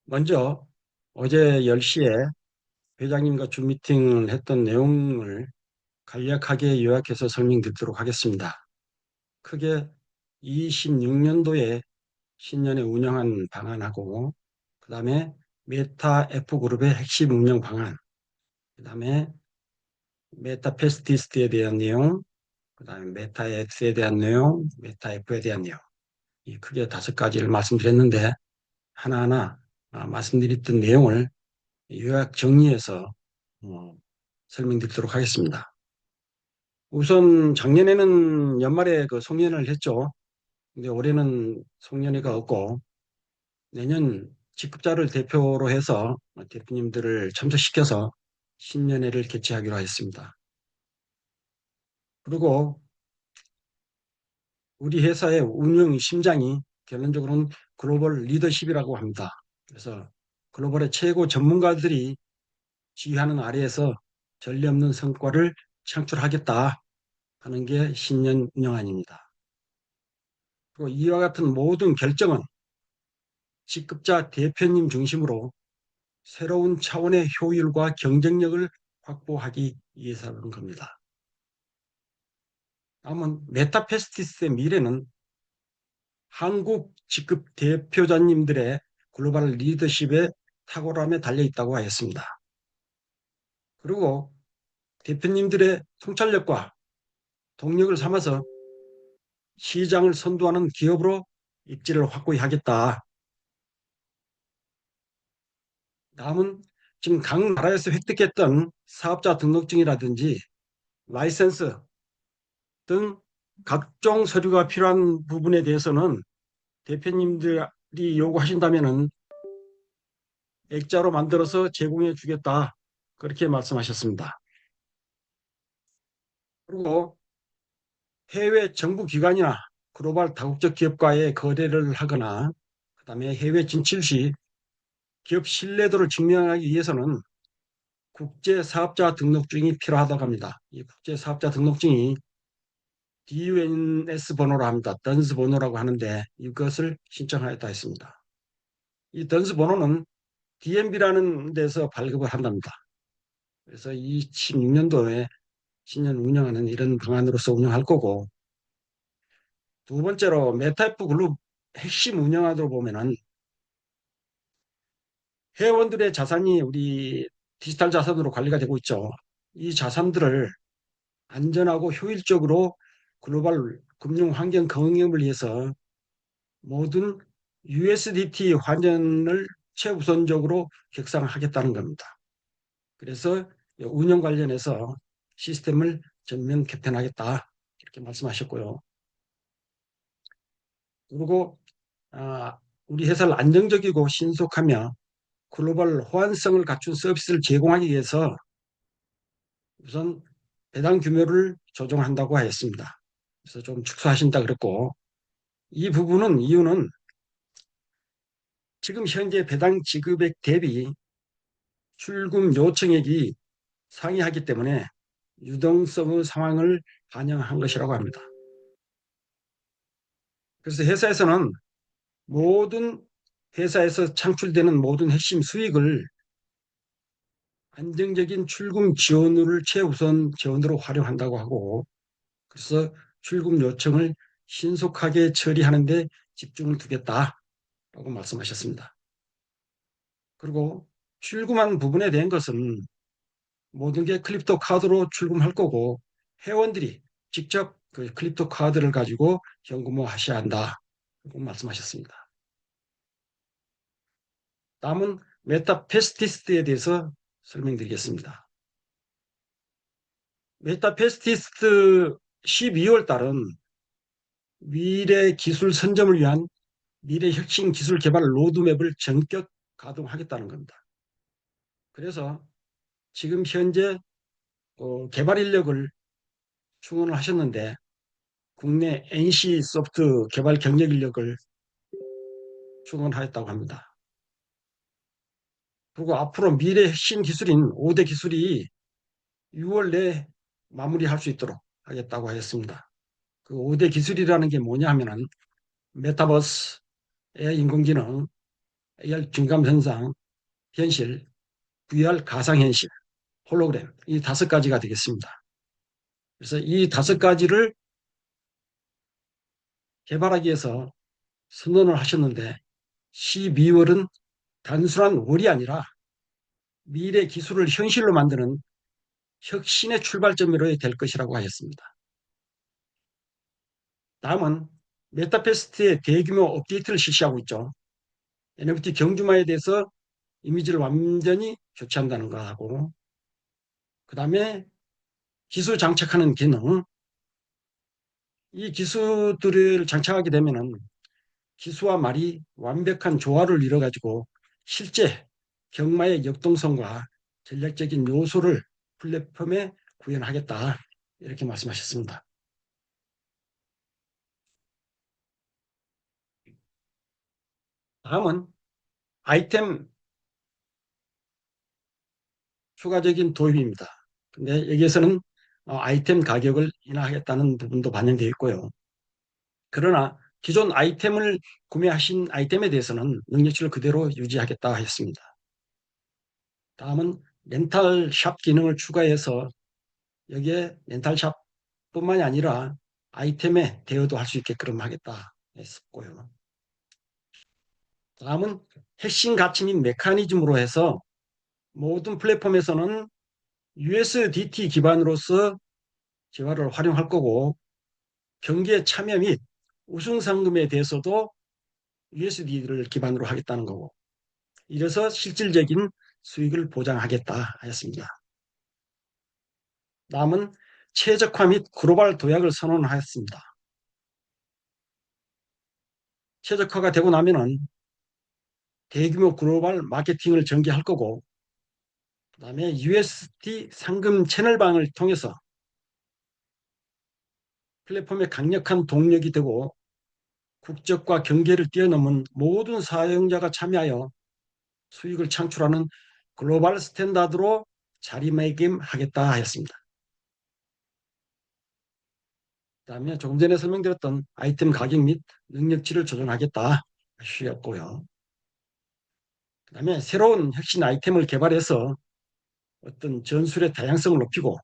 먼저 어제 10시에 회장님과 줌미팅을 했던 내용을 간략하게 요약해서 설명드리도록 하겠습니다. 크게 26년도에 신년에 운영한 방안하고 그다음에 메타 F그룹의 핵심 운영 방안, 그다음에 메타 패스티스트에 대한 내용, 그다음에 메타 X에 대한 내용, 메타 F에 대한 내용, 이 크게 5가지를 말씀드렸는데 하나하나 말씀드렸던 내용을 요약 정리해서 어, 설명드리도록 하겠습니다. 우선 작년에는 연말에 그 송년회를 했죠. 근데 올해는 송년회가 없고 내년 직급자를 대표로 해서 대표님들을 참석시켜서 신년회를 개최하기로 하였습니다. 그리고 우리 회사의 운영 심장이 결론적으로는 글로벌 리더십이라고 합니다. 그래서 글로벌의 최고 전문가들이 지휘하는 아래에서 전례 없는 성과를 창출하겠다 하는 게 신년 운영안입니다. 그리고 이와 같은 모든 결정은 직급자 대표님 중심으로 새로운 차원의 효율과 경쟁력을 확보하기 위해서는 겁니다. 다음은 메타페스티스의 미래는 한국 직급 대표자님들의 글로벌 리더십의 탁월함에 달려있다고 하였습니다. 그리고 대표님들의 통찰력과 동력을 삼아서 시장을 선도하는 기업으로 입지를 확고히 하겠다. 다음은 지금 각 나라에서 획득했던 사업자 등록증이라든지 라이센스 등 각종 서류가 필요한 부분에 대해서는 대표님들이 요구하신다면은 액자로 만들어서 제공해 주겠다. 그렇게 말씀하셨습니다. 그리고 해외 정부 기관이나 글로벌 다국적 기업과의 거래를 하거나 그다음에 해외 진출 시 기업 신뢰도를 증명하기 위해서는 국제사업자 등록증이 필요하다고 합니다. 이 국제사업자 등록증이 DUNS 번호로 합니다. 던스 번호라고 하는데 이것을 신청하였다 했습니다. 이 던스 번호는 DMB라는 데서 발급을 한답니다. 그래서 26년도에 신년 운영하는 이런 방안으로서 운영할 거고, 두 번째로 메타F 글룹 핵심 운영하도록 보면은 회원들의 자산이 우리 디지털 자산으로 관리가 되고 있죠. 이 자산들을 안전하고 효율적으로 글로벌 금융 환경 경영을 위해서 모든 USDT 환전을 최우선적으로 격상하겠다는 겁니다. 그래서 운영 관련해서 시스템을 전면 개편하겠다 이렇게 말씀하셨고요. 그리고 우리 회사를 안정적이고 신속하며 글로벌 호환성을 갖춘 서비스를 제공하기 위해서 우선 배당 규모를 조정한다고 하였습니다. 그래서 좀 축소하신다 그랬고 이 부분은 이유는 지금 현재 배당 지급액 대비 출금 요청액이 상회하기 때문에 유동성의 상황을 반영한 것이라고 합니다. 그래서 회사에서는 모든 회사에서 창출되는 모든 핵심 수익을 안정적인 출금 지원을 최우선 지원으로 활용한다고 하고 그래서 출금 요청을 신속하게 처리하는 데 집중을 두겠다라고 말씀하셨습니다. 그리고 출금한 부분에 대한 것은 모든 게 크립토 카드로 출금할 거고 회원들이 직접 그 크립토 카드를 가지고 현금화 하셔야 한다고 말씀하셨습니다. 다음은 메타페스티스트에 대해서 설명드리겠습니다. 메타페스티스트 12월 달은 미래 기술 선점을 위한 미래 혁신 기술 개발 로드맵을 전격 가동하겠다는 겁니다. 그래서 지금 현재 개발 인력을 충원을 하셨는데 국내 NC 소프트 개발 경력 인력을 충원하였다고 합니다. 그리고 앞으로 미래 핵심 기술인 5대 기술이 6월 내에 마무리할 수 있도록 하겠다고 하였습니다. 그 5대 기술이라는 게 뭐냐 하면은 메타버스, AI 인공지능, AR 증감현상, 현실, VR 가상현실, 홀로그램 이 다섯 가지가 되겠습니다. 그래서 이 다섯 가지를 개발하기 위해서 선언을 하셨는데 12월은 단순한 월이 아니라 미래 기술을 현실로 만드는 혁신의 출발점으로 될 것이라고 하였습니다. 다음은 메타페스트의 대규모 업데이트를 실시하고 있죠. NFT 경주마에 대해서 이미지를 완전히 교체한다는 거하고 그 다음에 기술 장착하는 기능 이 기술들을 장착하게 되면은 기수와 말이 완벽한 조화를 이뤄가지고 실제 경마의 역동성과 전략적인 요소를 플랫폼에 구현하겠다 이렇게 말씀하셨습니다. 다음은 아이템 추가적인 도입입니다. 근데 여기에서는 아이템 가격을 인하하겠다는 부분도 반영되어 있고요. 그러나 기존 아이템을 구매하신 아이템에 대해서는 능력치를 그대로 유지하겠다 했습니다. 다음은 렌탈 샵 기능을 추가해서 여기에 렌탈 샵뿐만이 아니라 아이템에 대여도 할 수 있게끔 하겠다 했었고요. 다음은 핵심 가치 및 메커니즘으로 해서 모든 플랫폼에서는 USDT 기반으로서 재화를 활용할 거고 경기에 참여 및 우승 상금에 대해서도 USD를 기반으로 하겠다는 거고 이래서 실질적인 수익을 보장하겠다 하였습니다. 다음은 최적화 및 글로벌 도약을 선언하였습니다. 최적화가 되고 나면은 대규모 글로벌 마케팅을 전개할 거고 그다음에 USD 상금 채널방을 통해서 플랫폼의 강력한 동력이 되고 국적과 경계를 뛰어넘은 모든 사용자가 참여하여 수익을 창출하는 글로벌 스탠다드로 자리매김하겠다 하였습니다. 그다음에 조금 전에 설명드렸던 아이템 가격 및 능력치를 조정하겠다 하셨고요. 그다음에 새로운 혁신 아이템을 개발해서 어떤 전술의 다양성을 높이고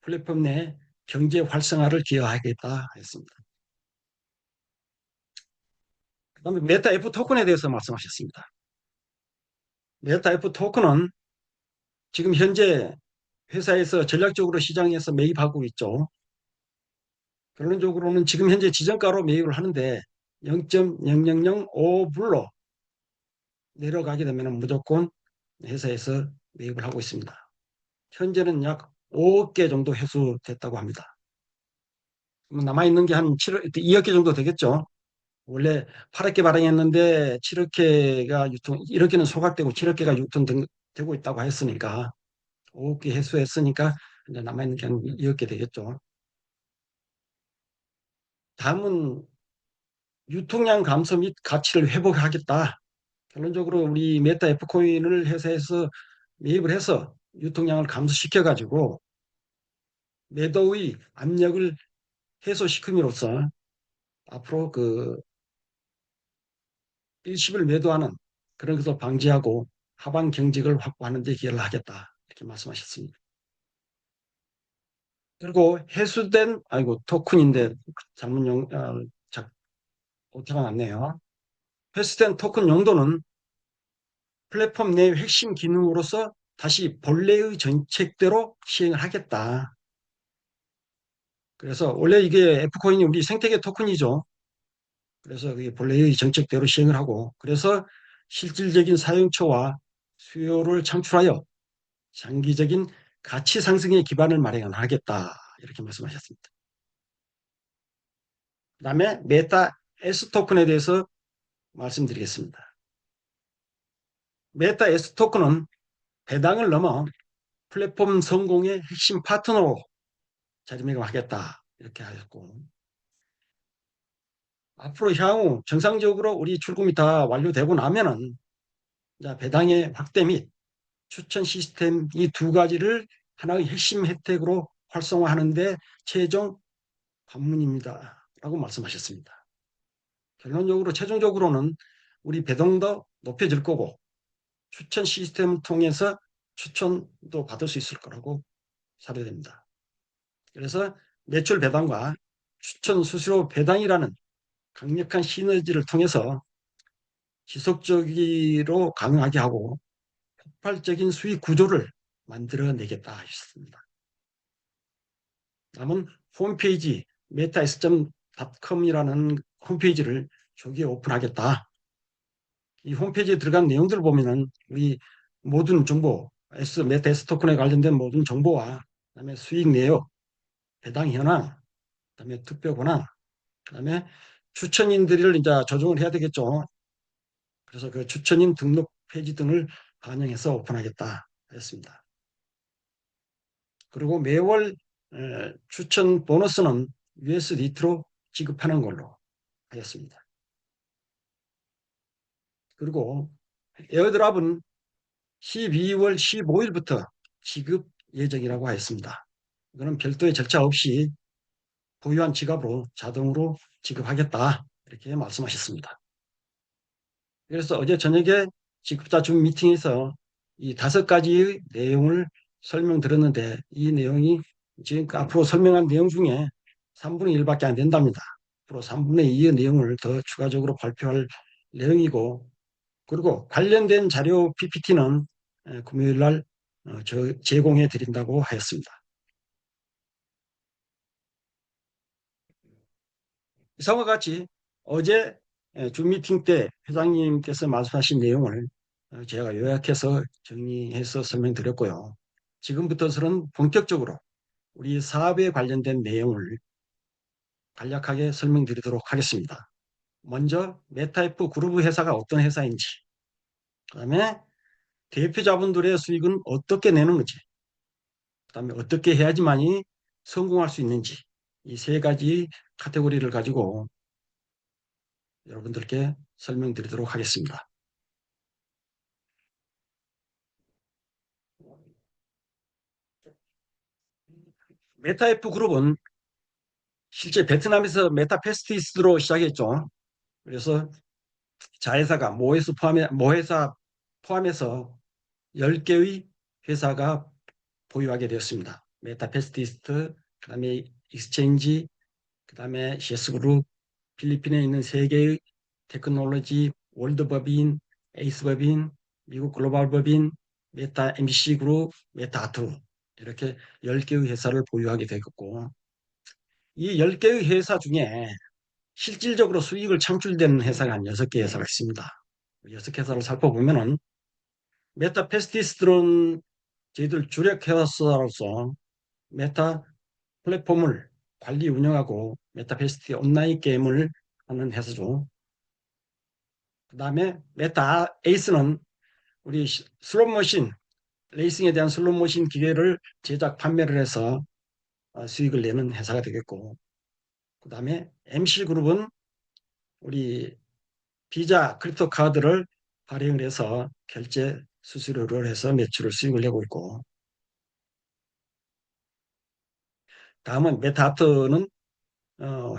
플랫폼 내 경제 활성화를 기여하겠다 했습니다. 그다음에 메타 F 토큰에 대해서 말씀하셨습니다. 메타 F 토큰은 지금 현재 회사에서 전략적으로 시장에서 매입하고 있죠. 결론적으로는 지금 현재 지정가로 매입을 하는데 0.0005불로 내려가게 되면 무조건 회사에서 매입을 하고 있습니다. 현재는 약 5억 개 정도 회수됐다고 합니다. 남아있는 게 한 2억 개 정도 되겠죠. 원래 8억 개 발행했는데 7억 개가 1억 개는 소각되고 7억 개가 유통되고 있다고 했으니까 5억 개 회수했으니까 이제 남아있는 게 한 2억 개 되겠죠. 다음은 유통량 감소 및 가치를 회복하겠다. 결론적으로 우리 메타 F코인을 회사에서 매입을 해서 유통량을 감소시켜가지고 매도의 압력을 해소시킴으로써 앞으로 그 일시불 매도하는 그런 것을 방지하고 하방 경직을 확보하는 데 기여를 하겠다. 이렇게 말씀하셨습니다. 그리고 해수된 아이고 토큰인데 잘못 오타가 났네요. 회수된 토큰 용도는 플랫폼 내 핵심 기능으로서 다시 본래의 정책대로 시행을 하겠다. 그래서 원래 이게 F코인이 우리 생태계 토큰이죠. 그래서 그게 본래의 정책대로 시행을 하고 그래서 실질적인 사용처와 수요를 창출하여 장기적인 가치 상승의 기반을 마련하겠다. 이렇게 말씀하셨습니다. 그다음에 메타 S 토큰에 대해서 말씀드리겠습니다. 메타 S 토큰은 배당을 넘어 플랫폼 성공의 핵심 파트너로 자리매김하겠다. 이렇게 하셨고 앞으로 향후 정상적으로 우리 출금이 다 완료되고 나면은 배당의 확대 및 추천 시스템 이 두 가지를 하나의 핵심 혜택으로 활성화하는데 최종 관문입니다. 라고 말씀하셨습니다. 결론적으로 최종적으로는 우리 배당도 높여질 거고 추천 시스템을 통해서 추천도 받을 수 있을 거라고 사례됩니다. 그래서 매출 배당과 추천 수수료 배당이라는 강력한 시너지를 통해서 지속적으로 가능하게 하고 폭발적인 수익 구조를 만들어내겠다 했습니다. 다음은 홈페이지 metaS.com이라는 홈페이지를 조기에 오픈하겠다. 이 홈페이지에 들어간 내용들을 보면은 우리 모든 정보, 메타S 토큰에 관련된 모든 정보와 그다음에 수익 내역, 배당 현황, 그다음에 투표 권한, 그다음에 추천인들을 이제 조정을 해야 되겠죠. 그래서 그 추천인 등록 페이지 등을 반영해서 오픈하겠다 했습니다. 그리고 매월 추천 보너스는 USDT로 지급하는 걸로 하였습니다. 그리고 에어드랍은 12월 15일부터 지급 예정이라고 하였습니다. 이거는 별도의 절차 없이 보유한 지갑으로 자동으로 지급하겠다 이렇게 말씀하셨습니다. 그래서 어제 저녁에 지급자 준 미팅에서 이 5가지의 내용을 설명드렸는데 이 내용이 지금 앞으로 설명한 내용 중에 3분의 1밖에 안 된답니다. 앞으로 3분의 2의 내용을 더 추가적으로 발표할 내용이고 그리고 관련된 자료 PPT는 금요일 날 제공해 드린다고 하였습니다. 이상과 같이 어제 줌 미팅 때 회장님께서 말씀하신 내용을 제가 요약해서 정리해서 설명드렸고요. 지금부터는 본격적으로 우리 사업에 관련된 내용을 간략하게 설명드리도록 하겠습니다. 먼저 메타F 그룹 회사가 어떤 회사인지, 그다음에 대표자분들의 수익은 어떻게 내는 건지, 그다음에 어떻게 해야지만이 성공할 수 있는지 이 3가지 카테고리를 가지고 여러분들께 설명드리도록 하겠습니다. 메타F 그룹은 실제 베트남에서 메타페스티스로 시작했죠. 그래서 자회사가 모회사 포함해서 10개의 회사가 보유하게 되었습니다. 메타페스티스트, 그다음에 익스체인지, 그다음에 CS그룹, 필리핀에 있는 3개의 테크놀로지, 월드법인, 에이스법인, 미국 글로벌법인, 메타 MBC 그룹, 메타아트 이렇게 10개의 회사를 보유하게 되었고 이 10개의 회사 중에 실질적으로 수익을 창출되는 회사가 한 6개 회사가 있습니다. 6회사를 살펴보면은 메타페스티스들은 저희들 주력 회사로서 메타 플랫폼을 관리 운영하고 메타페스티 온라인 게임을 하는 회사죠. 그 다음에 메타 에이스는 우리 슬롯머신, 레이싱에 대한 슬롯머신 기계를 제작 판매를 해서 수익을 내는 회사가 되겠고 그 다음에 MC그룹은 우리 비자 크립토 카드를 발행을 해서 결제 수수료를 해서 매출을 수익을 내고 있고 다음은 메타아트는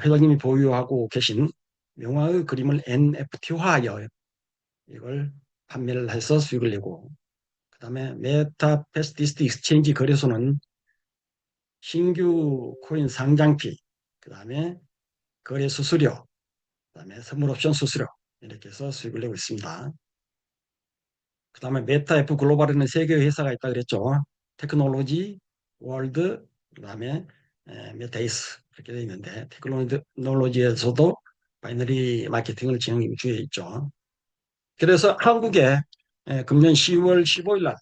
회장님이 보유하고 계신 명화의 그림을 NFT화하여 이걸 판매를 해서 수익을 내고 그 다음에 메타페스티스트 익스체인지 거래소는 신규 코인 상장피 그 다음에 거래 수수료 그 다음에 선물 옵션 수수료 이렇게 해서 수익을 내고 있습니다. 그 다음에 메타F 글로벌에는 3개의 회사가 있다 그랬죠. 테크놀로지, 월드, 그 다음에 메타이스 이렇게 되어 있는데 테크놀로지에서도 바이너리 마케팅을 진행 중에 있죠. 그래서 한국에 금년 10월 15일 날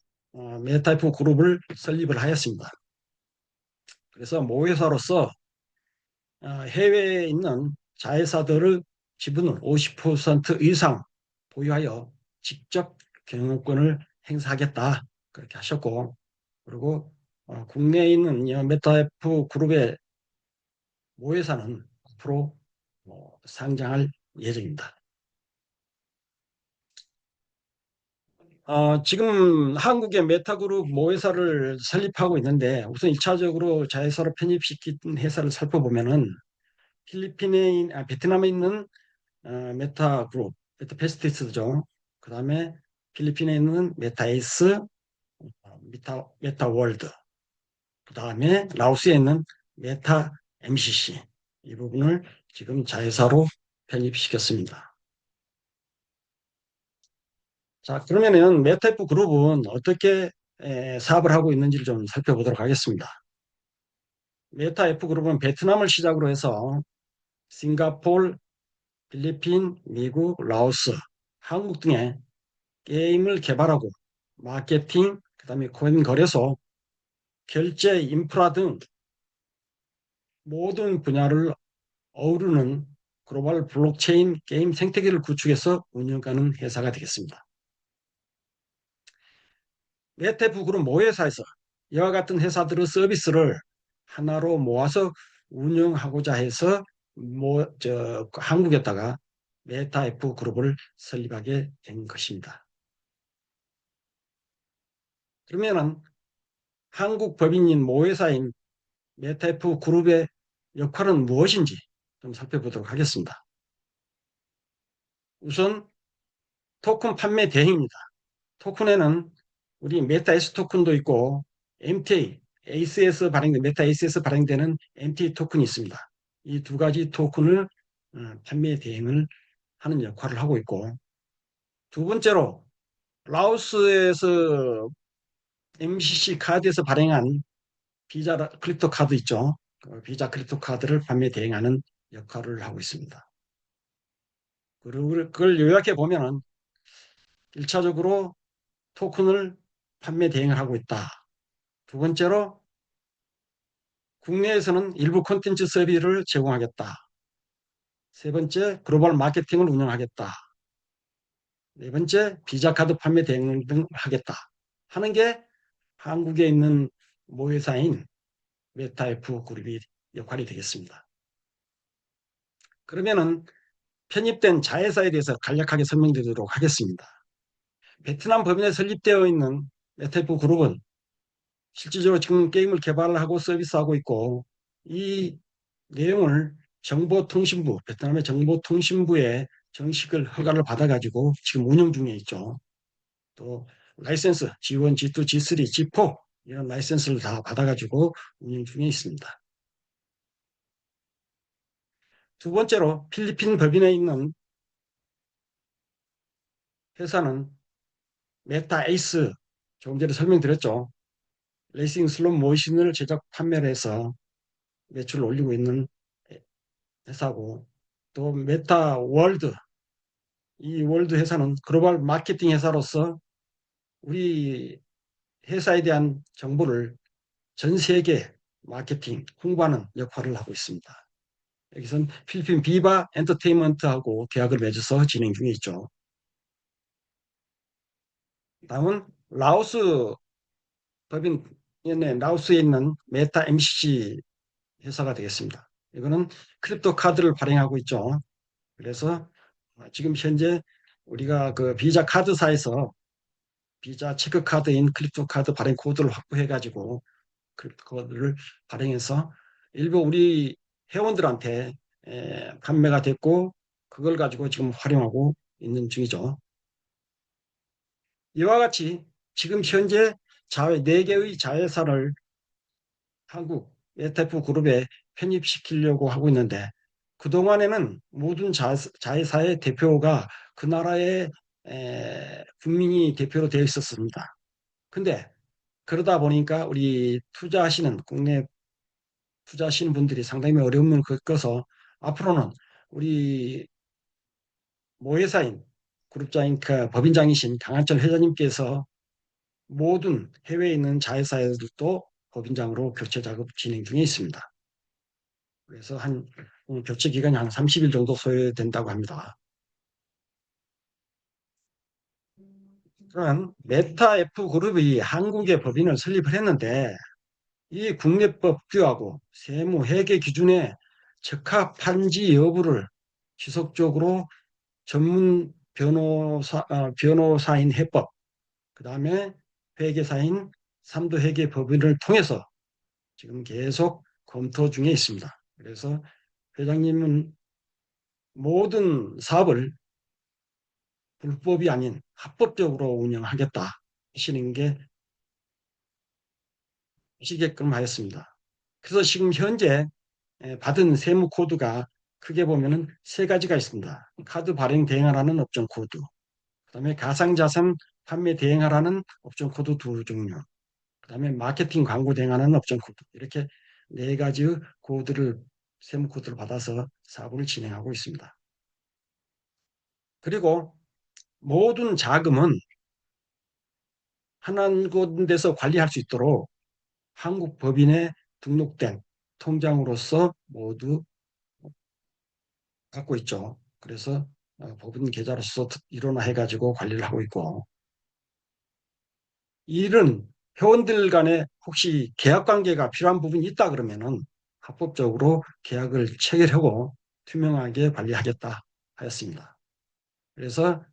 메타이프 그룹을 설립을 하였습니다. 그래서 모회사로서 해외에 있는 자회사들의 지분을 50% 이상 보유하여 직접 경영권을 행사하겠다 그렇게 하셨고 그리고 국내에 있는 메타F 그룹의 모회사는 앞으로 상장할 예정입니다. 지금 한국의 메타그룹 모회사를 설립하고 있는데 우선 1차적으로 자회사로 편입시킨 회사를 살펴보면은 베트남에 있는 메타그룹, 메타페스티스죠. 그 다음에 필리핀에 있는 메타에이스, 메타월드, 그 다음에 라오스에 있는 메타 MCC 이 부분을 지금 자회사로 편입시켰습니다. 자, 그러면은 메타F 그룹은 어떻게 사업을 하고 있는지를 좀 살펴보도록 하겠습니다. 메타F 그룹은 베트남을 시작으로 해서 싱가포르, 필리핀, 미국, 라오스, 한국 등의 게임을 개발하고 마케팅, 그다음에 코인 거래소, 결제, 인프라 등 모든 분야를 어우르는 글로벌 블록체인 게임 생태계를 구축해서 운영하는 회사가 되겠습니다. 메타F 그룹 모회사에서 이와 같은 회사들의 서비스를 하나로 모아서 운영하고자 해서 한국에다가 메타F 그룹을 설립하게 된 것입니다. 그러면은 한국 법인인 모회사인 메타F 그룹의 역할은 무엇인지 좀 살펴보도록 하겠습니다. 우선 토큰 판매 대행입니다. 토큰에는 우리 메타 S 토큰도 있고 MTA, ACS 발행, 메타 ACS 발행되는 MTA 토큰이 있습니다. 이 두 가지 토큰을 판매 대행을 하는 역할을 하고 있고 두 번째로 라오스에서 MCC 카드에서 발행한 비자 크립토 카드 있죠. 비자 크립토 카드를 판매 대행하는 역할을 하고 있습니다. 그리고 그걸 요약해 보면은 1차적으로 토큰을 판매 대행을 하고 있다. 두 번째로 국내에서는 일부 콘텐츠 서비스를 제공하겠다. 세 번째 글로벌 마케팅을 운영하겠다. 네 번째 비자 카드 판매 대행 등 하겠다. 하는 게 한국에 있는 모회사인 메타F 그룹이 역할이 되겠습니다. 그러면은 편입된 자회사에 대해서 간략하게 설명드리도록 하겠습니다. 베트남 법인에 설립되어 있는 메타F 그룹은 실질적으로 지금 게임을 개발하고 서비스하고 있고 이 내용을 정보통신부, 베트남의 정보통신부에 정식을 허가를 받아가지고 지금 운영 중에 있죠. 또 라이센스 G1, G2, G3, G4 이런 라이센스를 다 받아가지고 운영 중에 있습니다. 두 번째로 필리핀 법인에 있는 회사는 메타 에이스 조금 전에 설명드렸죠. 레이싱 슬롯 머신을 제작 판매를 해서 매출을 올리고 있는 회사고 또 메타 월드 이 월드 회사는 글로벌 마케팅 회사로서 우리 회사에 대한 정보를 전 세계 마케팅 홍보하는 역할을 하고 있습니다. 여기선 필리핀 비바 엔터테인먼트하고 계약을 맺어서 진행 중에 있죠. 다음은 라오스 법인 라오스에 있는 메타 MCC 회사가 되겠습니다. 이거는 크립토 카드를 발행하고 있죠. 그래서 지금 현재 우리가 그 비자 카드사에서 비자 체크카드인 크립토 카드 발행 코드를 확보해가지고 크립토 코드를 발행해서 일부 우리 회원들한테 판매가 됐고 그걸 가지고 지금 활용하고 있는 중이죠. 이와 같이 지금 현재 4개의 자회사를 한국 ETF 그룹에 편입시키려고 하고 있는데 그동안에는 모든 자회사의 대표가 그 나라의 국민이 대표로 되어 있었습니다. 근데 그러다 보니까 우리 투자하시는 국내 투자하시는 분들이 상당히 어려움을 겪어서 앞으로는 우리 모회사인 그룹장인 그 법인장이신 강한철 회장님께서 모든 해외에 있는 자회사들도 법인장으로 교체 작업 진행 중에 있습니다. 그래서 한 교체 기간이 한 30일 정도 소요된다고 합니다. 그러면 메타 F 그룹이 한국의 법인을 설립을 했는데 이 국내법 규하고 세무 회계 기준에 적합한지 여부를 지속적으로 전문 변호사인 해법, 그 다음에 회계사인 삼도 회계법인을 통해서 지금 계속 검토 중에 있습니다. 그래서 회장님은 모든 사업을 불법이 아닌 합법적으로 운영하겠다 하시는 게 시게끔 하였습니다. 그래서 지금 현재 받은 세무 코드가 크게 보면은 세 가지가 있습니다. 카드 발행 대행하라는 업종 코드, 그다음에 가상자산 판매 대행하라는 업종 코드 두 종류, 그다음에 마케팅 광고 대행하는 업종 코드, 이렇게 네 가지의 코드를 세무 코드를 받아서 사업을 진행하고 있습니다. 그리고 모든 자금은 한 곳에서 관리할 수 있도록 한국 법인에 등록된 통장으로서 모두 갖고 있죠. 그래서 법인 계좌로서 일원화해가지고 관리를 하고 있고, 이런 회원들 간에 혹시 계약 관계가 필요한 부분이 있다 그러면은 합법적으로 계약을 체결하고 투명하게 관리하겠다 하였습니다. 그래서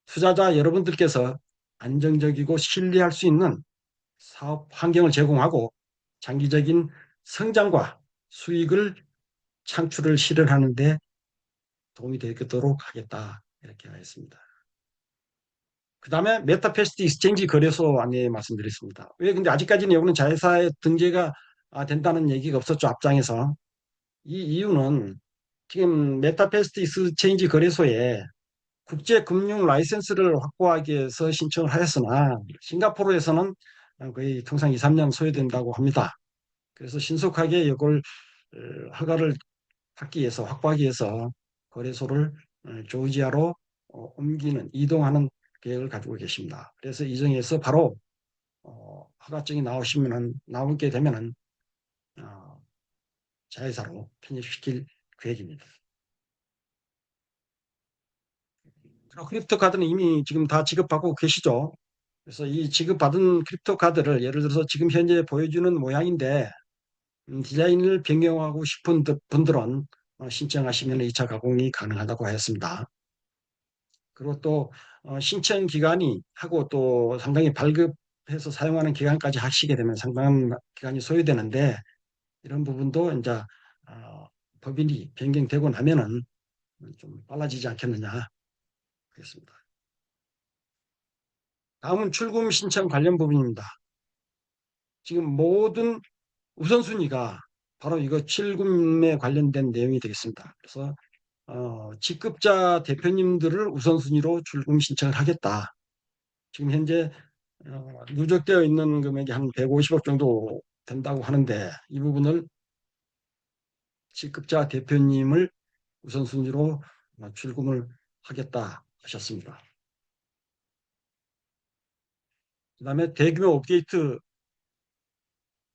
투자자 여러분들께서 안정적이고 신뢰할 수 있는 사업 환경을 제공하고 장기적인 성장과 수익을 창출을 실현하는 데 도움이 되도록 하겠다 이렇게 하였습니다. 그 다음에 메타패스트 익스체인지 거래소 안내 말씀드렸습니다. 왜 근데 아직까지는 여기는 자회사에 등재가 된다는 얘기가 없었죠, 앞장에서. 이 이유는 지금 메타패스트 익스체인지 거래소에 국제금융 라이센스를 확보하기 위해서 신청을 하였으나 싱가포르에서는 거의 통상 2, 3년 소요된다고 합니다. 그래서 신속하게 이걸 허가를 받기 위해서 확보하기 위해서 거래소를 조지아로 옮기는 이동하는 계획을 가지고 계십니다. 그래서 이정에서 바로 허가증이 나오게 되면은 어, 자회사로 편입시킬 계획입니다. 그리고 크립토 카드는 이미 지금 다 지급하고 계시죠. 그래서 이 지급받은 크립토 카드를 예를 들어서 지금 현재 보여주는 모양인데 디자인을 변경하고 싶은 분들은 신청하시면 2차 가공이 가능하다고 하였습니다. 그리고 또 신청 기간이 하고 또 상당히 발급해서 사용하는 기간까지 하시게 되면 상당한 기간이 소요되는데 이런 부분도 이제 어, 법인이 변경되고 나면은 좀 빨라지지 않겠느냐 그렇습니다. 다음은 출금 신청 관련 부분입니다. 지금 모든 우선순위가 바로 이거 출금에 관련된 내용이 되겠습니다. 그래서 직급자 대표님들을 우선순위로 출금 신청을 하겠다. 지금 현재 누적되어 있는 금액이 한 150억 정도 된다고 하는데 이 부분을 직급자 대표님을 우선순위로 출금을 하겠다 하셨습니다. 그 다음에 대규모 업데이트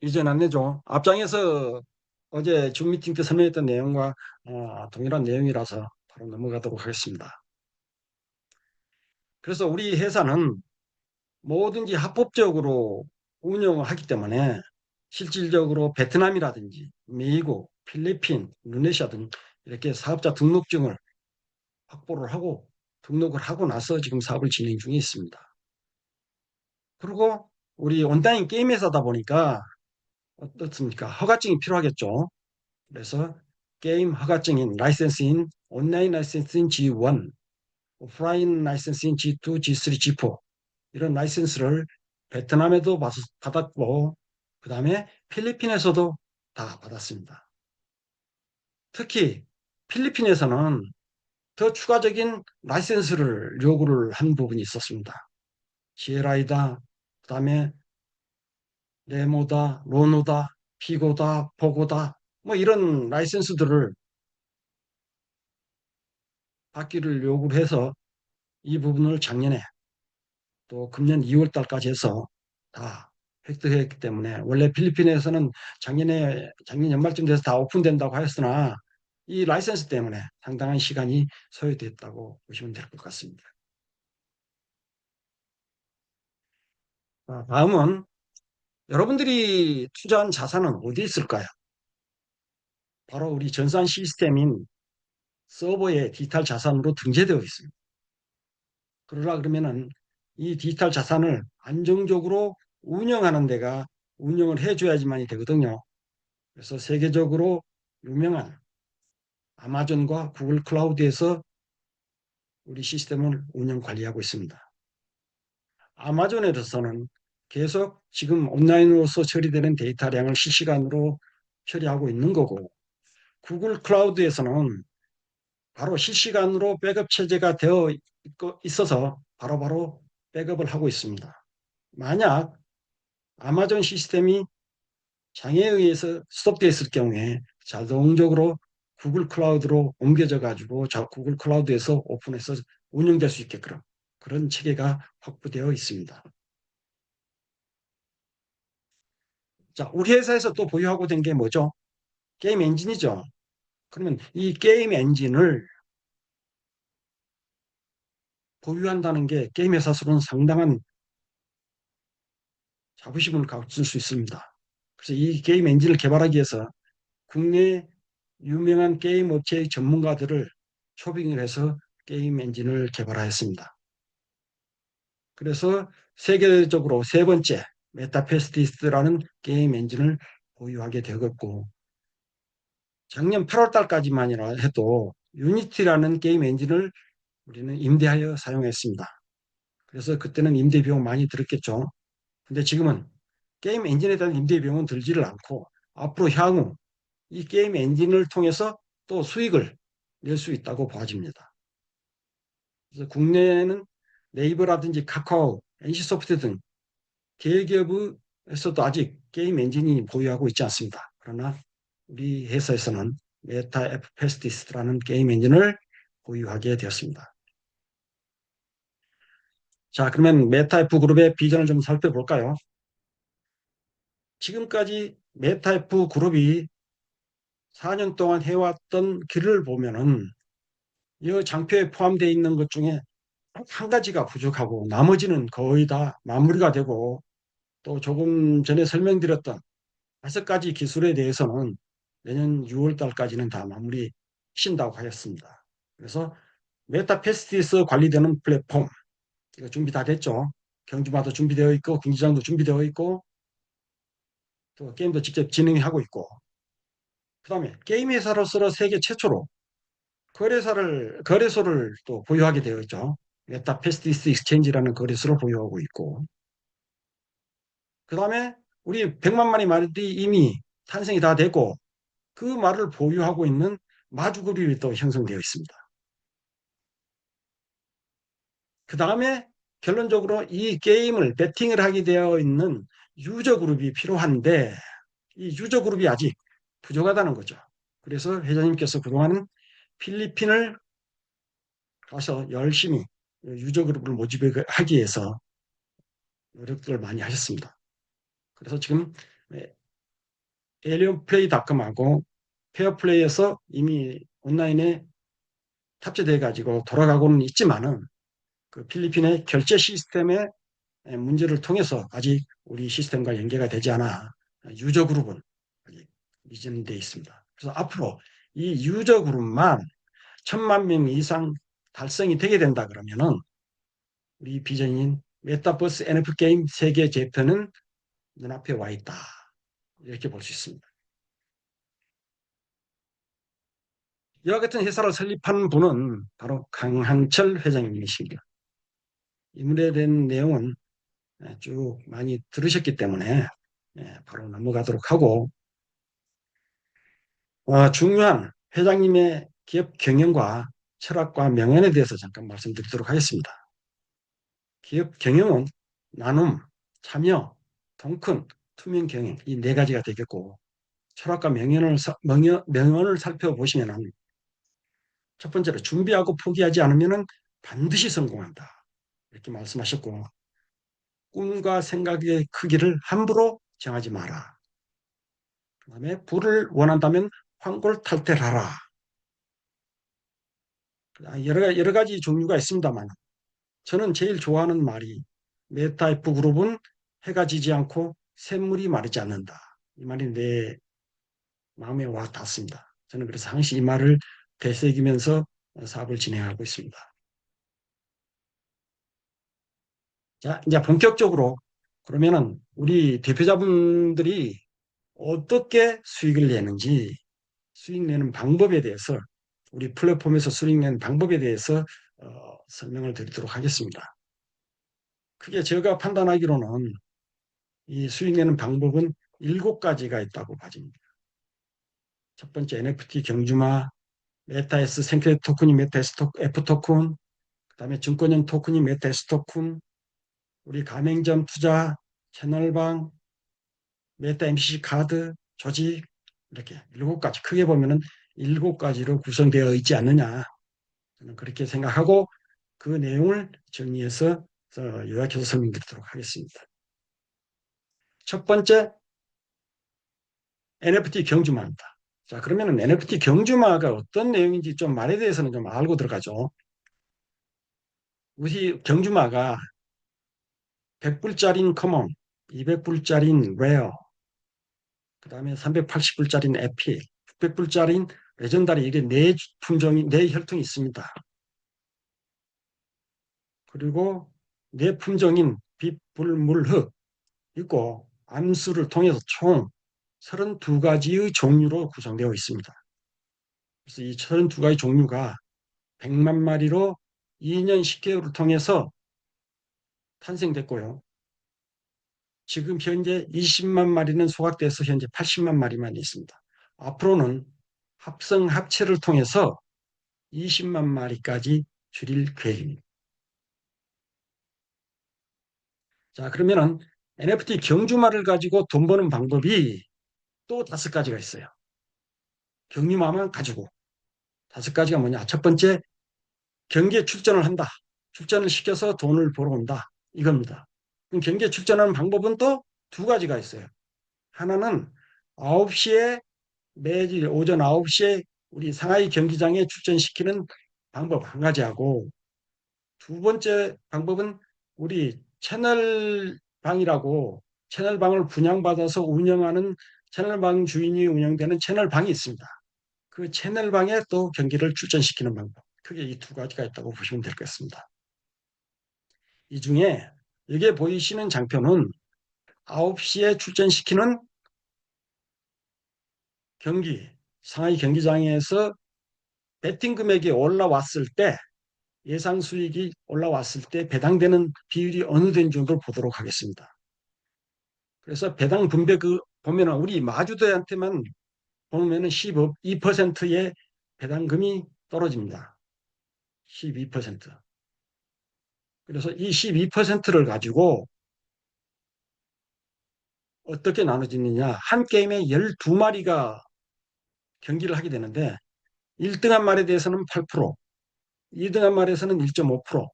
이전 안내죠. 앞장에서 어제 줌 미팅 때 설명했던 내용과 동일한 내용이라서 바로 넘어가도록 하겠습니다. 그래서 우리 회사는 뭐든지 합법적으로 운영을 하기 때문에 실질적으로 베트남이라든지 미국, 필리핀, 인도네시아 등 이렇게 사업자 등록증을 확보를 하고 등록을 하고 나서 지금 사업을 진행 중에 있습니다. 그리고 우리 온라인 게임 회사다 보니까 어떻습니까? 허가증이 필요하겠죠. 그래서 게임 허가증인 라이센스인 온라인 라이센스인 G1, 오프라인 라이센스인 G2, G3, G4 이런 라이센스를 베트남에도 받았고 그 다음에 필리핀에서도 다 받았습니다. 특히 필리핀에서는 더 추가적인 라이센스를 요구를 한 부분이 있었습니다. GLI다, 그 다음에 네모다, 로노다, 피고다, 보고다 뭐 이런 라이센스들을 받기를 요구를 해서 이 부분을 작년에 또 금년 2월 달까지 해서 다 획득했기 때문에 원래 필리핀에서는 작년 연말쯤 돼서 다 오픈된다고 하였으나 이 라이센스 때문에 상당한 시간이 소요됐다고 보시면 될 것 같습니다. 다음은 여러분들이 투자한 자산은 어디에 있을까요? 바로 우리 전산 시스템인 서버에 디지털 자산으로 등재되어 있습니다. 그러라 그러면은 이 디지털 자산을 안정적으로 운영하는 데가 운영을 해줘야지만이 되거든요. 그래서 세계적으로 유명한 아마존과 구글 클라우드에서 우리 시스템을 운영 관리하고 있습니다. 아마존에서는 계속 지금 온라인으로서 처리되는 데이터량을 실시간으로 처리하고 있는 거고, 구글 클라우드에서는 바로 실시간으로 백업 체제가 되어 있어서 바로바로 백업을 하고 있습니다. 만약 아마존 시스템이 장애에 의해서 스톱되었을 경우에 자동적으로 구글 클라우드로 옮겨져 가지고 구글 클라우드에서 오픈해서 운영될 수 있게끔 그런 체계가 확보되어 있습니다. 자, 우리 회사에서 또 보유하고 된 게 뭐죠? 게임 엔진이죠. 그러면 이 게임 엔진을 보유한다는 게 게임 회사로서는 상당한 자부심을 가질 수 있습니다. 그래서 이 게임 엔진을 개발하기 위해서 국내 유명한 게임 업체의 전문가들을 초빙을 해서 게임 엔진을 개발하였습니다. 그래서 세계적으로 세 번째 메타페스티스라는 게임 엔진을 보유하게 되었고, 작년 8월 달까지만이라 해도 유니티라는 게임 엔진을 우리는 임대하여 사용했습니다. 그래서 그때는 임대 비용 많이 들었겠죠. 근데 지금은 게임 엔진에 대한 임대 비용은 들지를 않고 앞으로 향후 이 게임 엔진을 통해서 또 수익을 낼 수 있다고 보아집니다. 그래서 국내에는 네이버라든지 카카오, NC소프트 등 대기업에서도 아직 게임 엔진이 보유하고 있지 않습니다. 그러나 우리 회사에서는 메타 F 페스티스라는 게임 엔진을 보유하게 되었습니다. 자, 그러면 메타 F 그룹의 비전을 좀 살펴볼까요? 지금까지 메타 F 그룹이 4년 동안 해왔던 길을 보면은 이 장표에 포함되어 있는 것 중에 한 가지가 부족하고 나머지는 거의 다 마무리가 되고, 또 조금 전에 설명드렸던 5가지 기술에 대해서는 내년 6월 달까지는 다 마무리 신다고 하였습니다. 그래서 메타페스티에서 관리되는 플랫폼 이거 준비 다 됐죠. 경주마도 준비되어 있고 경기장도 준비되어 있고 또 게임도 직접 진행하고 있고, 그다음에 게임 회사로서 세계 최초로 거래소를 또 보유하게 되어 있죠. 메타페스티스 익스체인지라는 거래소를 보유하고 있고, 그다음에 우리 100만 마리 말이 이미 탄생이 다 됐고 그 말을 보유하고 있는 마주그룹이 또 형성되어 있습니다. 그 다음에 결론적으로 이 게임을 배팅을 하게 되어 있는 유저 그룹이 필요한데 이 유저 그룹이 아직 부족하다는 거죠. 그래서 회장님께서 그동안 필리핀을 가서 열심히 유저 그룹을 모집하기 위해서 노력들을 많이 하셨습니다. 그래서 지금 에리온플레이닷컴하고 페어플레이에서 이미 온라인에 탑재돼 가지고 돌아가고는 있지만은 그 필리핀의 결제 시스템의 문제를 통해서 아직 우리 시스템과 연계가 되지 않아 유저 그룹은 아직 미진되어 있습니다. 그래서 앞으로 이 유저 그룹만 1,000만 명 이상 달성이 되게 된다 그러면은 우리 비전인 메타버스 NFT 게임 세계 재편은 눈앞에 와 있다. 이렇게 볼 수 있습니다. 이와 같은 회사를 설립한 분은 바로 강한철 회장님이십니다. 인물에 대한 내용은 쭉 많이 들으셨기 때문에 바로 넘어가도록 하고, 중요한 회장님의 기업 경영과 철학과 명언에 대해서 잠깐 말씀드리도록 하겠습니다. 기업 경영은 나눔, 참여, 통큰, 투명 경영 이 네 가지가 되겠고, 철학과 명언을 살펴보시면 첫 번째로 준비하고 포기하지 않으면 반드시 성공한다. 이렇게 말씀하셨고, 꿈과 생각의 크기를 함부로 정하지 마라. 그다음에 부를 원한다면 황골탈퇴하라. 여러 가지 종류가 있습니다만 저는 제일 좋아하는 말이 메타F 그룹은 해가 지지 않고 샘물이 마르지 않는다. 이 말이 내 마음에 와 닿습니다. 저는 그래서 항상 이 말을 되새기면서 사업을 진행하고 있습니다. 자, 이제 본격적으로 그러면은 우리 대표자분들이 어떻게 수익을 내는지 수익 내는 방법에 대해서 우리 플랫폼에서 수익 내는 방법에 대해서 설명을 드리도록 하겠습니다. 크게 제가 판단하기로는 이 수익 내는 방법은 7가지가 있다고 봐집니다. 첫 번째 NFT 경주마, 메타에스 생크레 토큰이 메타에스 F 토큰, 그다음에 증권형 토큰이 메타에스 토큰, 우리 가맹점 투자, 채널방, 메타 MCC 카드, 조직 이렇게 7가지 크게 보면은 7가지로 구성되어 있지 않느냐 저는 그렇게 생각하고 그 내용을 정리해서 요약해서 설명드리도록 하겠습니다. 첫 번째 NFT 경주마입니다. 자, 그러면은 NFT 경주마가 어떤 내용인지 좀 말에 대해서는 좀 알고 들어가죠. 우리 경주마가 100불짜리인 커먼, 200불짜리인 레어, 그 다음에 380불짜리인 에픽, 600불짜리인 레전다리 이게 네 품종이, 네 혈통이 있습니다. 그리고 네 품종인 빛, 불, 물, 흙 있고 암수를 통해서 총 32가지의 종류로 구성되어 있습니다. 그래서 이 32가지 종류가 100만 마리로 2년 10개월을 통해서 탄생됐고요. 지금 현재 20만 마리는 소각돼서 현재 80만 마리만 있습니다. 앞으로는 합성 합체를 통해서 20만 마리까지 줄일 계획입니다. 자, 그러면은 NFT 경주마를 가지고 돈 버는 방법이 또 5가지가 있어요. 경주마만 가지고 5가지가 뭐냐? 첫 번째, 경기에 출전을 한다. 출전을 시켜서 돈을 벌어온다. 이겁니다. 그럼 경기에 출전하는 방법은 또 2가지가 있어요. 하나는 9시에 매일 오전 9시에 우리 상하이 경기장에 출전시키는 방법 한 가지하고 두 번째 방법은 우리 채널방이라고 채널방을 분양받아서 운영하는 채널방 주인이 운영되는 채널방이 있습니다. 그 채널방에 또 경기를 출전시키는 방법. 크게 이 2가지가 있다고 보시면 될 것 같습니다. 이 중에 여기에 보이시는 장표는 9시에 출전시키는 경기, 상하이 경기장에서 베팅 금액이 올라왔을 때 예상 수익이 올라왔을 때 배당되는 비율이 어느 정도 정도를 보도록 하겠습니다. 그래서 배당 분배 보면은 우리 마주대한테만 보면은 12%의 배당금이 떨어집니다. 12%. 그래서 이 12%를 가지고 어떻게 나눠지느냐. 한 게임에 12마리가 경기를 하게 되는데 1등한 말에 대해서는 8%, 2등한 말에서는 1.5%,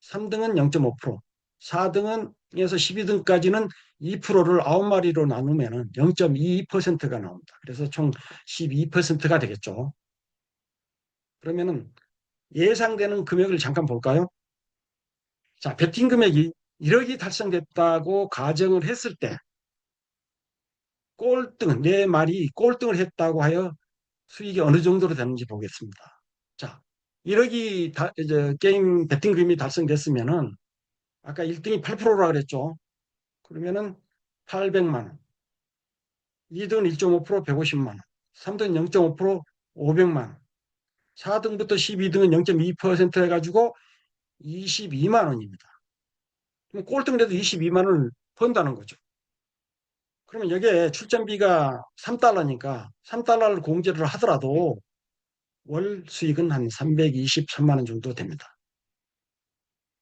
3등은 0.5%, 4등에서 12등까지는 2%를 9마리로 나누면 0.22%가 나옵니다. 그래서 총 12%가 되겠죠. 그러면은 예상되는 금액을 잠깐 볼까요? 자, 베팅 금액이 1억이 달성됐다고 가정을 했을 때 꼴등, 네 마리 꼴등을 했다고 하여 수익이 어느 정도로 되는지 보겠습니다. 자, 1억이 이제 게임 베팅 금액이 달성됐으면은 아까 1등이 8%라 그랬죠. 그러면은 800만 원. 2등은 1.5% 150만 원. 3등은 0.5% 500만 원. 4등부터 12등은 0.2% 해가지고 22만 원입니다. 그럼 꼴등이라도 22만 원을 번다는 거죠. 그러면 여기에 출전비가 3달러니까 3달러를 공제를 하더라도 월 수익은 한 323만 원 정도 됩니다.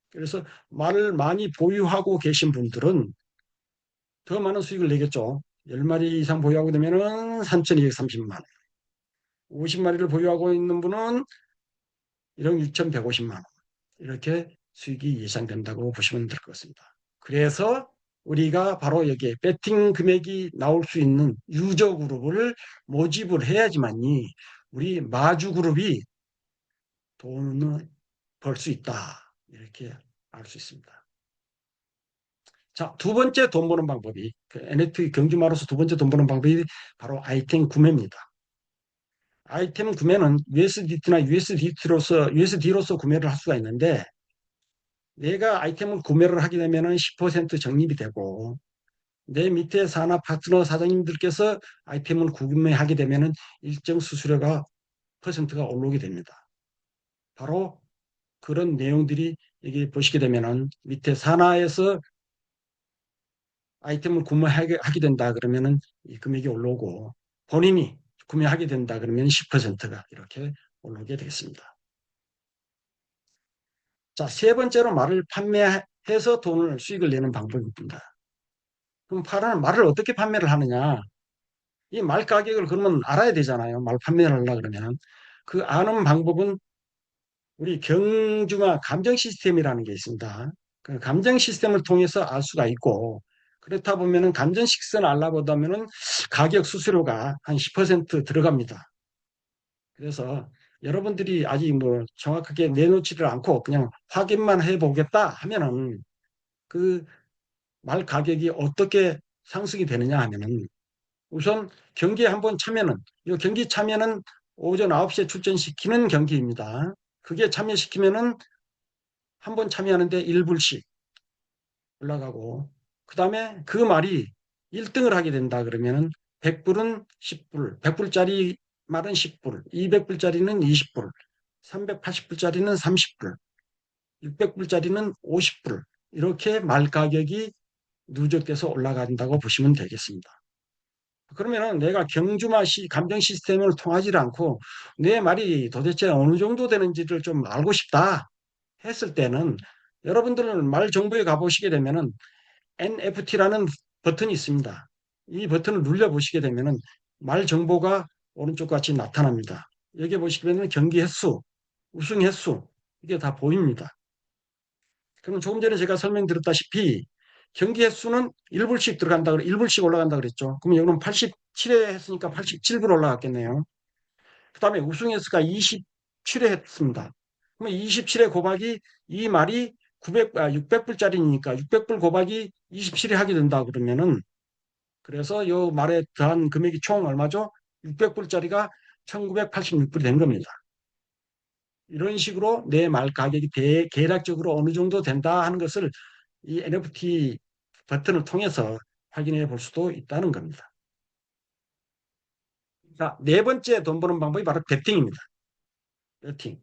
그래서 말을 많이 보유하고 계신 분들은 더 많은 수익을 내겠죠. 10마리 이상 보유하고 되면은 3,230만 원. 50마리를 보유하고 있는 분은 1억 6,150만 원. 이렇게 수익이 예상된다고 보시면 될 것 같습니다. 그래서 우리가 바로 여기에 배팅 금액이 나올 수 있는 유저 그룹을 모집을 해야지만이 우리 마주 그룹이 돈을 벌 수 있다. 이렇게 알 수 있습니다. 자, 두 번째 돈 버는 방법이 그 NFT 경주마로서 두 번째 돈 버는 방법이 바로 아이템 구매입니다. 아이템 구매는 USDT나 USD로서 구매를 할 수가 있는데 내가 아이템을 구매를 하게 되면 10% 적립이 되고 내 밑에 산업 파트너 사장님들께서 아이템을 구매하게 되면 일정 수수료가 퍼센트가 올라오게 됩니다. 바로 그런 내용들이 여기 보시게 되면은 밑에 산하에서 아이템을 구매하게 하게 된다 그러면은 이 금액이 올라오고 본인이 구매하게 된다 그러면 10%가 이렇게 올라오게 되겠습니다. 자, 세 번째로 말을 판매해서 돈을 수익을 내는 방법입니다. 그럼 말을 어떻게 판매를 하느냐? 이 말 가격을 그러면 알아야 되잖아요. 말 판매를 하려고 그러면. 그 아는 방법은 우리 경주마 감정 시스템이라는 게 있습니다. 그 감정 시스템을 통해서 알 수가 있고 그렇다 보면은 감정 시스템을 알아보다면은 가격 수수료가 한 10% 들어갑니다. 그래서 여러분들이 아직 뭐 정확하게 내놓지를 않고 그냥 확인만 해보겠다 하면은 그 말 가격이 어떻게 상승이 되느냐 하면은 우선 경기에 한번 참여는 이 경기 참여는 오전 9시에 출전시키는 경기입니다. 그게 참여시키면은 한번 참여하는데 1불씩 올라가고 그다음에 그 말이 1등을 하게 된다 그러면은 100불은 10불, 100불짜리 말은 10불, 200불짜리는 20불, 380불짜리는 30불, 600불짜리는 50불 이렇게 말 가격이 누적돼서 올라간다고 보시면 되겠습니다. 그러면은 내가 경주마시 감정 시스템을 통하지 않고 내 말이 도대체 어느 정도 되는지를 좀 알고 싶다 했을 때는 여러분들은 말 정보에 가보시게 되면은 NFT라는 버튼이 있습니다. 이 버튼을 눌러보시게 되면은 말 정보가 오른쪽 같이 나타납니다. 여기 보시게 되면 경기 횟수, 우승 횟수 이게 다 보입니다. 그럼 조금 전에 제가 설명드렸다시피 경기 횟수는 1불씩 들어간다 그래 1불씩 올라간다 그랬죠. 그럼 여기는 87회 했으니까 87불 올라갔겠네요. 그다음에 우승 횟수가 27회 했습니다. 그러면 27회 곱하기 이 말이 600불짜리니까 600불 곱하기 27회 하게 된다 그러면은 그래서 요 말에 더한 금액이 총 얼마죠? 600불짜리가 1986불이 된 겁니다. 이런 식으로 내 말 가격이 대략적으로 어느 정도 된다 하는 것을 이 NFT 버튼을 통해서 확인해 볼 수도 있다는 겁니다. 자, 네 번째 돈 버는 방법이 바로 베팅입니다. 베팅.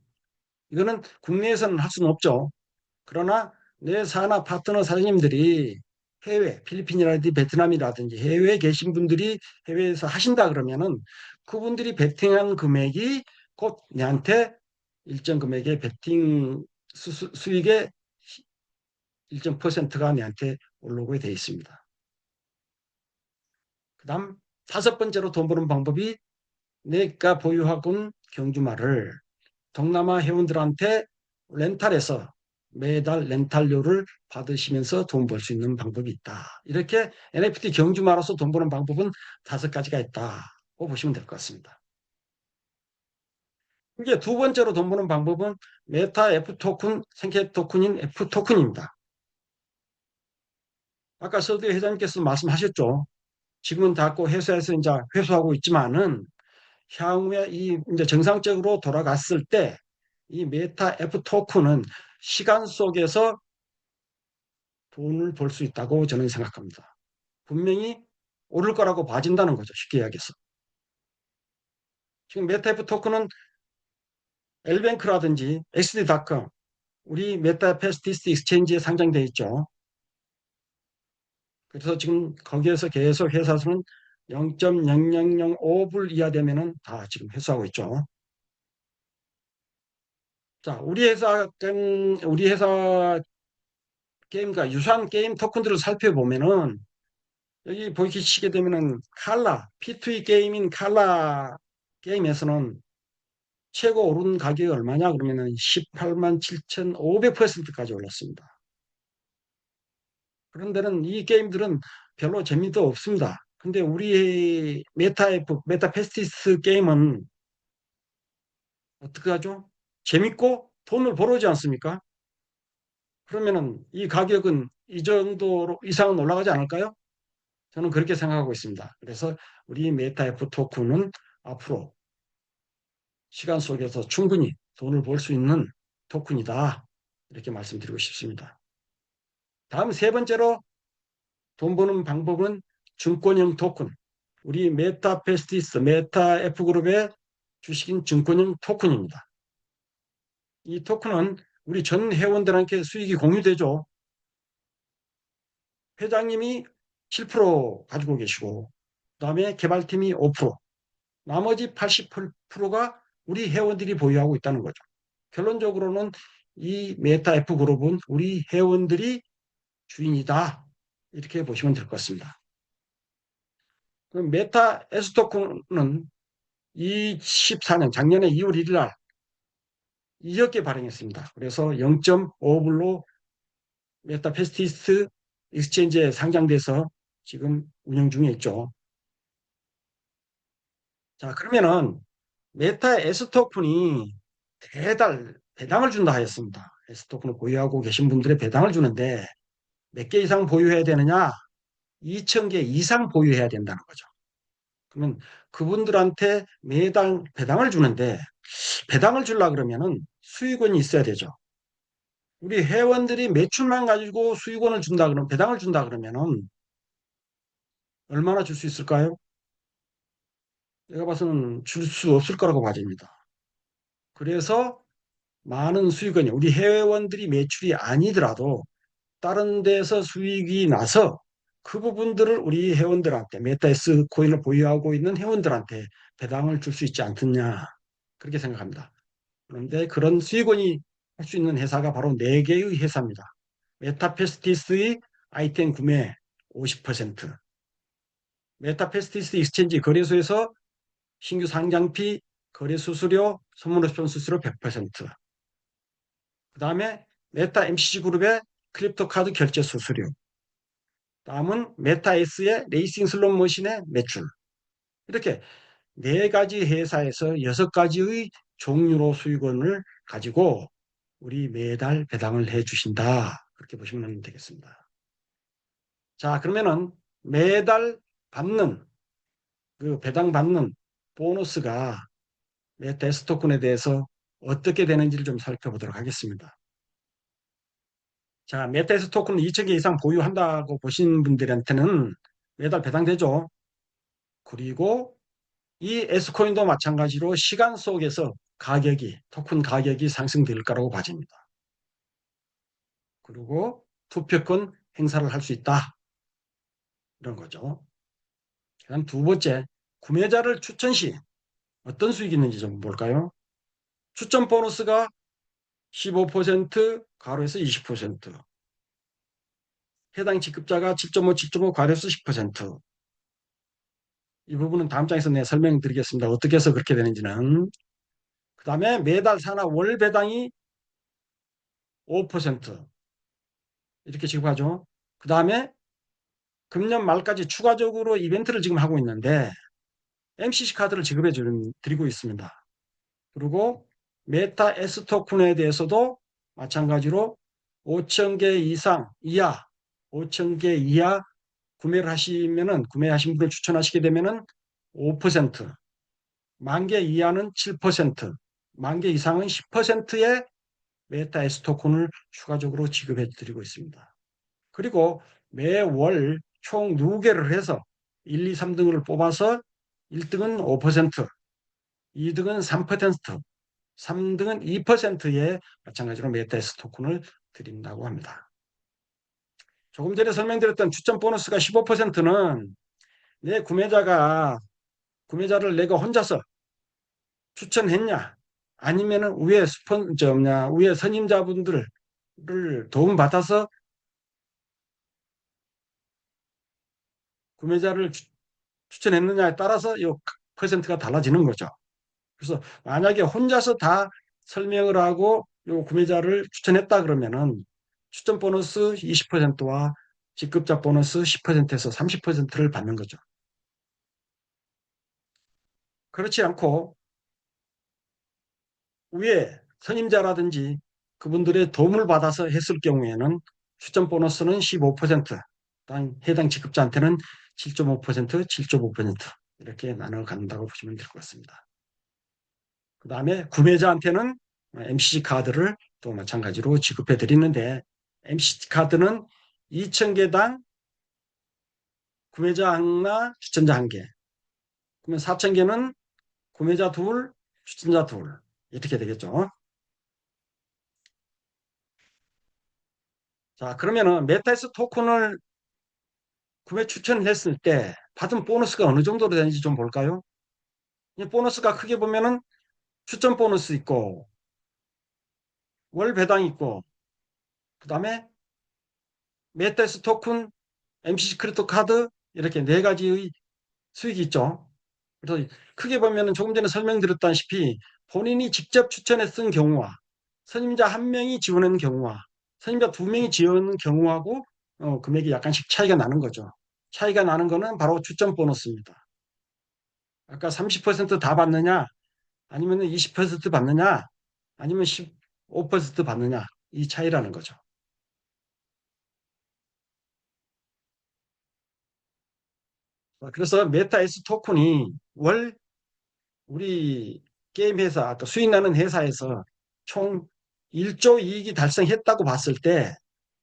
이거는 국내에서는 할 수는 없죠. 그러나 내 사나 파트너 사장님들이 해외, 필리핀이라든지 베트남이라든지 해외에 계신 분들이 해외에서 하신다 그러면은 그분들이 베팅한 금액이 곧 내한테 일정 금액의 베팅 수익의 일정 퍼센트가 내한테 올라오게 되어 있습니다. 그 다음 다섯 번째로 돈 버는 방법이 내가 보유하고 있는 경주마를 동남아 회원들한테 렌탈해서 매달 렌탈료를 받으시면서 돈 벌 수 있는 방법이 있다. 이렇게 NFT 경주마로서 돈 버는 방법은 다섯 가지가 있다고 보시면 될 것 같습니다. 이제 두 번째로 돈 버는 방법은 메타 F 토큰, 생태 토큰인 F 토큰입니다. 아까 서두 회장님께서 말씀하셨죠. 지금은 닫고 회사에서 이제 회수하고 있지만은 향후에 이 이제 정상적으로 돌아갔을 때 이 메타 F 토큰은 시간 속에서 돈을 벌 수 있다고 저는 생각합니다. 분명히 오를 거라고 봐진다는 거죠. 쉽게 이야기해서. 지금 메타 F 토큰은 엘뱅크라든지 XD.com 우리 메타패스티스 익스체인지에 상장되어 있죠. 그래서 지금 거기에서 계속 회사 수는 0.0005불 이하 되면은 다 지금 회수하고 있죠. 자, 우리 회사 게임과 유사한 게임 토큰들을 살펴보면은 여기 보시게 되면은 P2E 게임인 칼라 게임에서는 최고 오른 가격이 얼마냐 그러면은 18만 7,500%까지 올랐습니다. 그런데는 이 게임들은 별로 재미도 없습니다. 근데 우리 메타페스티스 게임은 어떻게 하죠? 재밌고 돈을 벌어오지 않습니까? 그러면은 이 가격은 이 정도 이상은 올라가지 않을까요? 저는 그렇게 생각하고 있습니다. 그래서 우리 메타F 토큰은 앞으로 시간 속에서 충분히 돈을 벌 수 있는 토큰이다. 이렇게 말씀드리고 싶습니다. 다음 세 번째로 돈 버는 방법은 증권형 토큰. 우리 메타페스티스, 메타F그룹의 주식인 증권형 토큰입니다. 이 토큰은 우리 전 회원들한테 수익이 공유되죠. 회장님이 7% 가지고 계시고, 그다음에 개발팀이 5%, 나머지 80%가 우리 회원들이 보유하고 있다는 거죠. 결론적으로는 이 메타 F 그룹은 우리 회원들이 주인이다. 이렇게 보시면 될 것 같습니다. 그럼 메타 S 토큰은 24년 작년에 2월 1일 날 2억 개 발행했습니다. 그래서 0.5불로 메타페스티스 익스체인지에 상장돼서 지금 운영 중에 있죠. 자, 그러면은 메타 S 토큰이 배당을 준다 하였습니다. S 토큰을 보유하고 계신 분들의 배당을 주는데 몇 개 이상 보유해야 되느냐? 2,000개 이상 보유해야 된다는 거죠. 그러면 그분들한테 매달 배당을 주는데 배당을 주려 그러면은 수익원이 있어야 되죠. 우리 회원들이 매출만 가지고 수익원을 준다 그러면 배당을 준다 그러면은 얼마나 줄 수 있을까요? 내가 봐서는 줄 수 없을 거라고 봐집니다. 그래서 많은 수익원이 우리 회원들이 매출이 아니더라도 다른 데서 수익이 나서 그 부분들을 우리 회원들한테 메타에스 코인을 보유하고 있는 회원들한테 배당을 줄 수 있지 않겠냐 그렇게 생각합니다. 그런데 그런 수익원이 할 수 있는 회사가 바로 4개의 회사입니다. 메타페스티스의 아이템 구매 50%, 메타페스티스 익스체인지 거래소에서 신규 상장피, 거래 수수료, 선물 옵션 수수료 100%, 그 다음에 메타 MCG 그룹의 크립토 카드 결제 수수료, 다음은 메타S의 레이싱 슬롯 머신의 매출. 이렇게 4가지 회사에서 6가지의 종류로 수익원을 가지고 우리 매달 배당을 해 주신다. 그렇게 보시면 되겠습니다. 자, 그러면은 매달 받는 그 배당 받는 보너스가 메타스 토큰에 대해서 어떻게 되는지를 좀 살펴보도록 하겠습니다. 자, 메타스 토큰을 2,000개 이상 보유한다고 보신 분들한테는 매달 배당되죠. 그리고 이 S코인도 마찬가지로 시간 속에서 토큰 가격이 상승될 거라고 봐집니다. 그리고 투표권 행사를 할 수 있다. 이런 거죠. 그다음 두 번째, 구매자를 추천 시 어떤 수익이 있는지 좀 볼까요? 추천 보너스가 15%, 가로에서 20%, 해당 직급자가 7.5, 7.5, 가로에서 10%. 이 부분은 다음 장에서 내가 설명드리겠습니다. 어떻게 해서 그렇게 되는지는. 그 다음에 매달 사나 월 배당이 5% 이렇게 지급하죠. 그 다음에 금년 말까지 추가적으로 이벤트를 지금 하고 있는데 MCC 카드를 지급해 드리고 있습니다. 그리고 메타 S 토큰에 대해서도 마찬가지로 5,000개 이하 5,000개 이하 구매하신 분을 추천하시게 되면은 5%, 10,000개 이하는 7%, 10,000개 이상은 10%의 메타 S 토큰을 추가적으로 지급해 드리고 있습니다. 그리고 매월 총 2개를 해서 1, 2, 3등을 뽑아서 1등은 5%, 2등은 3%, 3등은 2%의 마찬가지로 메타에스 토큰을 드린다고 합니다. 조금 전에 설명드렸던 추천 보너스가 15%는 내 구매자를 내가 혼자서 추천했냐 아니면은 위에 선임자분들을 도움받아서 구매자를 추천했느냐에 따라서 이 퍼센트가 달라지는 거죠. 그래서 만약에 혼자서 다 설명을 하고 요 구매자를 추천했다 그러면은 추천 보너스 20%와 직급자 보너스 10%에서 30%를 받는 거죠. 그렇지 않고 위에 선임자라든지 그분들의 도움을 받아서 했을 경우에는 추천 보너스는 15%, 해당 직급자한테는 7.5%, 7.5% 이렇게 나눠 간다고 보시면 될 것 같습니다. 그 다음에 구매자한테는 MCG 카드를 또 마찬가지로 지급해 드리는데 MCG 카드는 2,000개당 구매자 하나, 추천자 한 개. 그러면 4,000개는 구매자 둘, 추천자 둘. 이렇게 되겠죠. 자, 그러면은 메타에스 토큰을 구매 추천을 했을 때 받은 보너스가 어느 정도로 되는지 좀 볼까요? 이 보너스가 크게 보면은 추천 보너스 있고 월 배당 있고 그다음에 메타에스 토큰, MCC 크립토 카드 이렇게 네 가지의 수익이 있죠. 그래서 크게 보면은 조금 전에 설명드렸다시피 본인이 직접 추천해 쓴 경우와 선임자 한 명이 지원한 경우와 선임자 두 명이 지원한 경우하고 금액이 약간씩 차이가 나는 거죠. 차이가 나는 거는 바로 추천 보너스입니다. 아까 30%다 받느냐 아니면 20% 받느냐 아니면 15% 받느냐 이 차이라는 거죠. 그래서 메타 S 토큰이 월 우리 게임 회사, 아까 수익 나는 회사에서 총 1조 이익이 달성했다고 봤을 때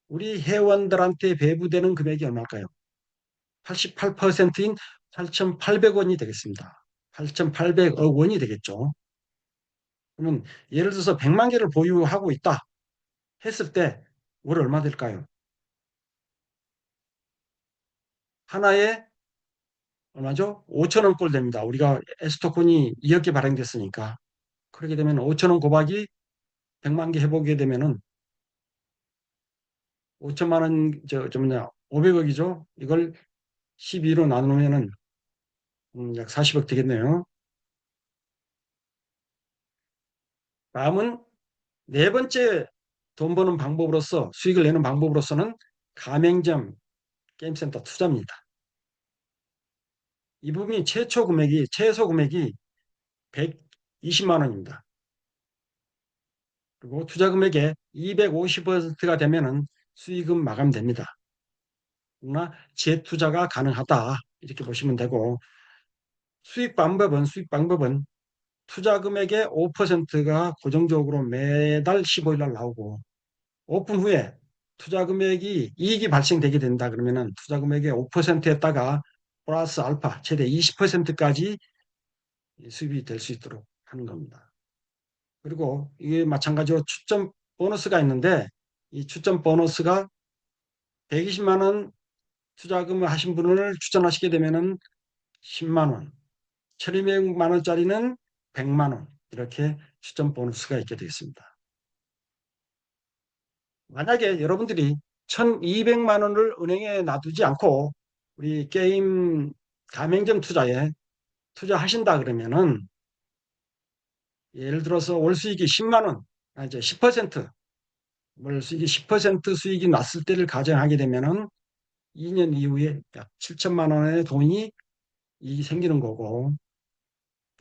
우리 회원들한테 배부되는 금액이 얼마일까요? 88%인 8,800원이 되겠습니다. 8,800억 원이 되겠죠. 그러면 예를 들어서 100만 개를 보유하고 있다 했을 때 월 얼마 될까요? 하나에 얼마죠? 5천 원꼴 됩니다. 우리가 S토큰이 2억 개 발행됐으니까. 그렇게 되면 5천 원 곱하기 100만 개 해보게 되면은 5천만 원, 뭐냐, 500억이죠. 이걸 12로 나누면은 약 40억 되겠네요. 다음은 네 번째 돈 버는 방법으로서 수익을 내는 방법으로서는 가맹점 게임센터 투자입니다. 이 부분이 최소 금액이 120만 원입니다. 그리고 투자 금액의 250%가 되면은 수익은 마감됩니다. 그러나 재투자가 가능하다. 이렇게 보시면 되고 수익 방법은 투자 금액의 5%가 고정적으로 매달 15일 날 나오고 오픈 후에 투자 금액이 이익이 발생되게 된다 그러면은 투자 금액의 5%에다가 플러스 알파 최대 20%까지 수입이 될 수 있도록 하는 겁니다. 그리고 이게 마찬가지로 추점 보너스가 있는데 이 추점 보너스가 120만 원 투자금을 하신 분을 추천하시게 되면은 10만 원, 1,200만 원짜리는 100만 원 이렇게 추점 보너스가 있게 되겠습니다. 만약에 여러분들이 1,200만 원을 은행에 놔두지 않고 우리 게임 가맹점 투자에 투자하신다 그러면은 예를 들어서 월 수익이 10만 원, 이제 10%월 수익이 10% 수익이 났을 때를 가정하게 되면은 2년 이후에 약 7천만 원의 돈이 이익이 생기는 거고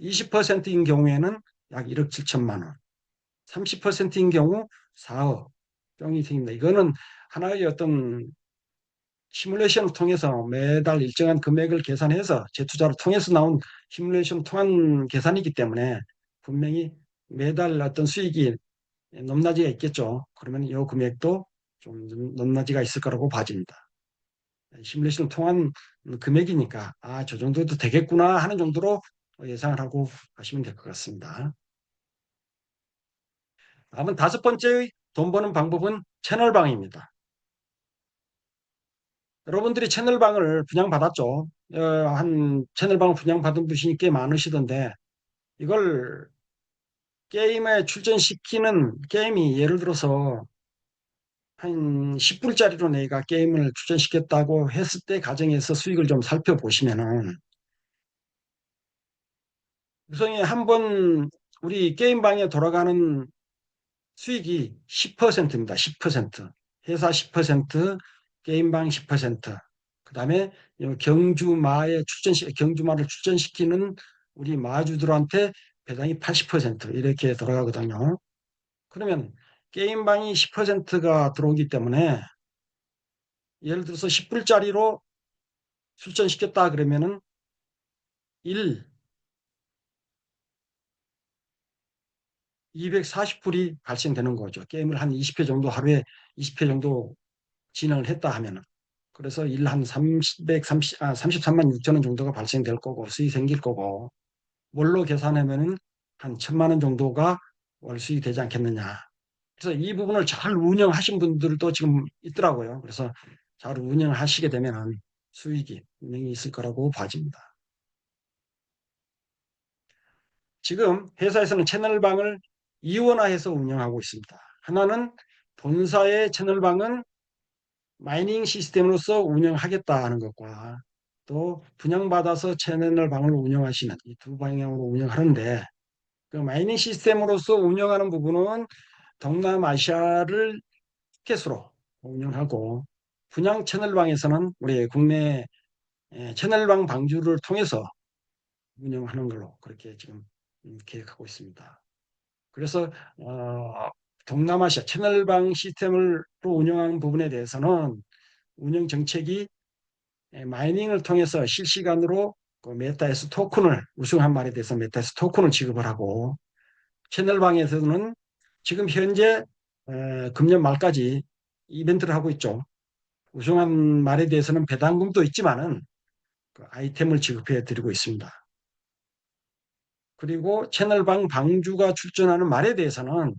20%인 경우에는 약 1억 7천만 원, 30%인 경우 4억 정이 생깁니다. 이거는 하나의 어떤 시뮬레이션을 통해서 매달 일정한 금액을 계산해서 재투자를 통해서 나온 시뮬레이션을 통한 계산이기 때문에 분명히 매달 어떤 수익이 높낮이가 있겠죠. 그러면 이 금액도 좀 높낮이가 있을 거라고 봐집니다. 시뮬레이션을 통한 금액이니까 저 정도도 되겠구나 하는 정도로 예상을 하고 가시면 될 것 같습니다. 다음은 다섯 번째의 돈 버는 방법은 채널방입니다. 여러분들이 채널방을 분양받았죠. 한 채널방을 분양받은 분이 꽤 많으시던데 이걸 게임에 출전시키는 게임이 예를 들어서 한 10불짜리로 내가 게임을 출전시켰다고 했을 때 가정에서 수익을 좀 살펴보시면은 우선 한번 우리 게임방에 돌아가는 수익이 10%입니다. 10%. 회사 10%, 게임방 10%. 그다음에 경주마를 출전시키는 우리 마주들한테 배당이 80% 이렇게 돌아가거든요. 그러면 게임방이 10%가 들어오기 때문에 예를 들어서 10불짜리로 출전시켰다 그러면은 1, 240불이 발생되는 거죠. 게임을 한 20회 정도 하루에 20회 정도 진행을 했다 하면은. 그래서 일 한 33만 6천 원 정도가 발생될 거고 수익이 생길 거고 뭘로 계산하면은 한 1,000만 원 정도가 월 수익이 되지 않겠느냐. 그래서 이 부분을 잘 운영하신 분들도 지금 있더라고요. 그래서 잘 운영하시게 되면 수익이 분명히 있을 거라고 봐집니다. 지금 회사에서는 채널방을 이원화해서 운영하고 있습니다. 하나는 본사의 채널방은 마이닝 시스템으로서 운영하겠다는 것과 또 분양받아서 채널방을 운영하시는 이 두 방향으로 운영하는데 그 마이닝 시스템으로서 운영하는 부분은 동남아시아를 티켓으로 운영하고 분양 채널방에서는 우리 국내 채널방 방주를 통해서 운영하는 걸로 그렇게 지금 계획하고 있습니다. 그래서 동남아시아 채널방 시스템을 운영하는 부분에 대해서는 운영 정책이 마이닝을 통해서 실시간으로 그 메타에스 토큰을 우승한 말에 대해서 메타에스 토큰을 지급을 하고 채널방에서는 지금 현재 금년 말까지 이벤트를 하고 있죠. 우승한 말에 대해서는 배당금도 있지만은 그 아이템을 지급해 드리고 있습니다. 그리고 채널방 방주가 출전하는 말에 대해서는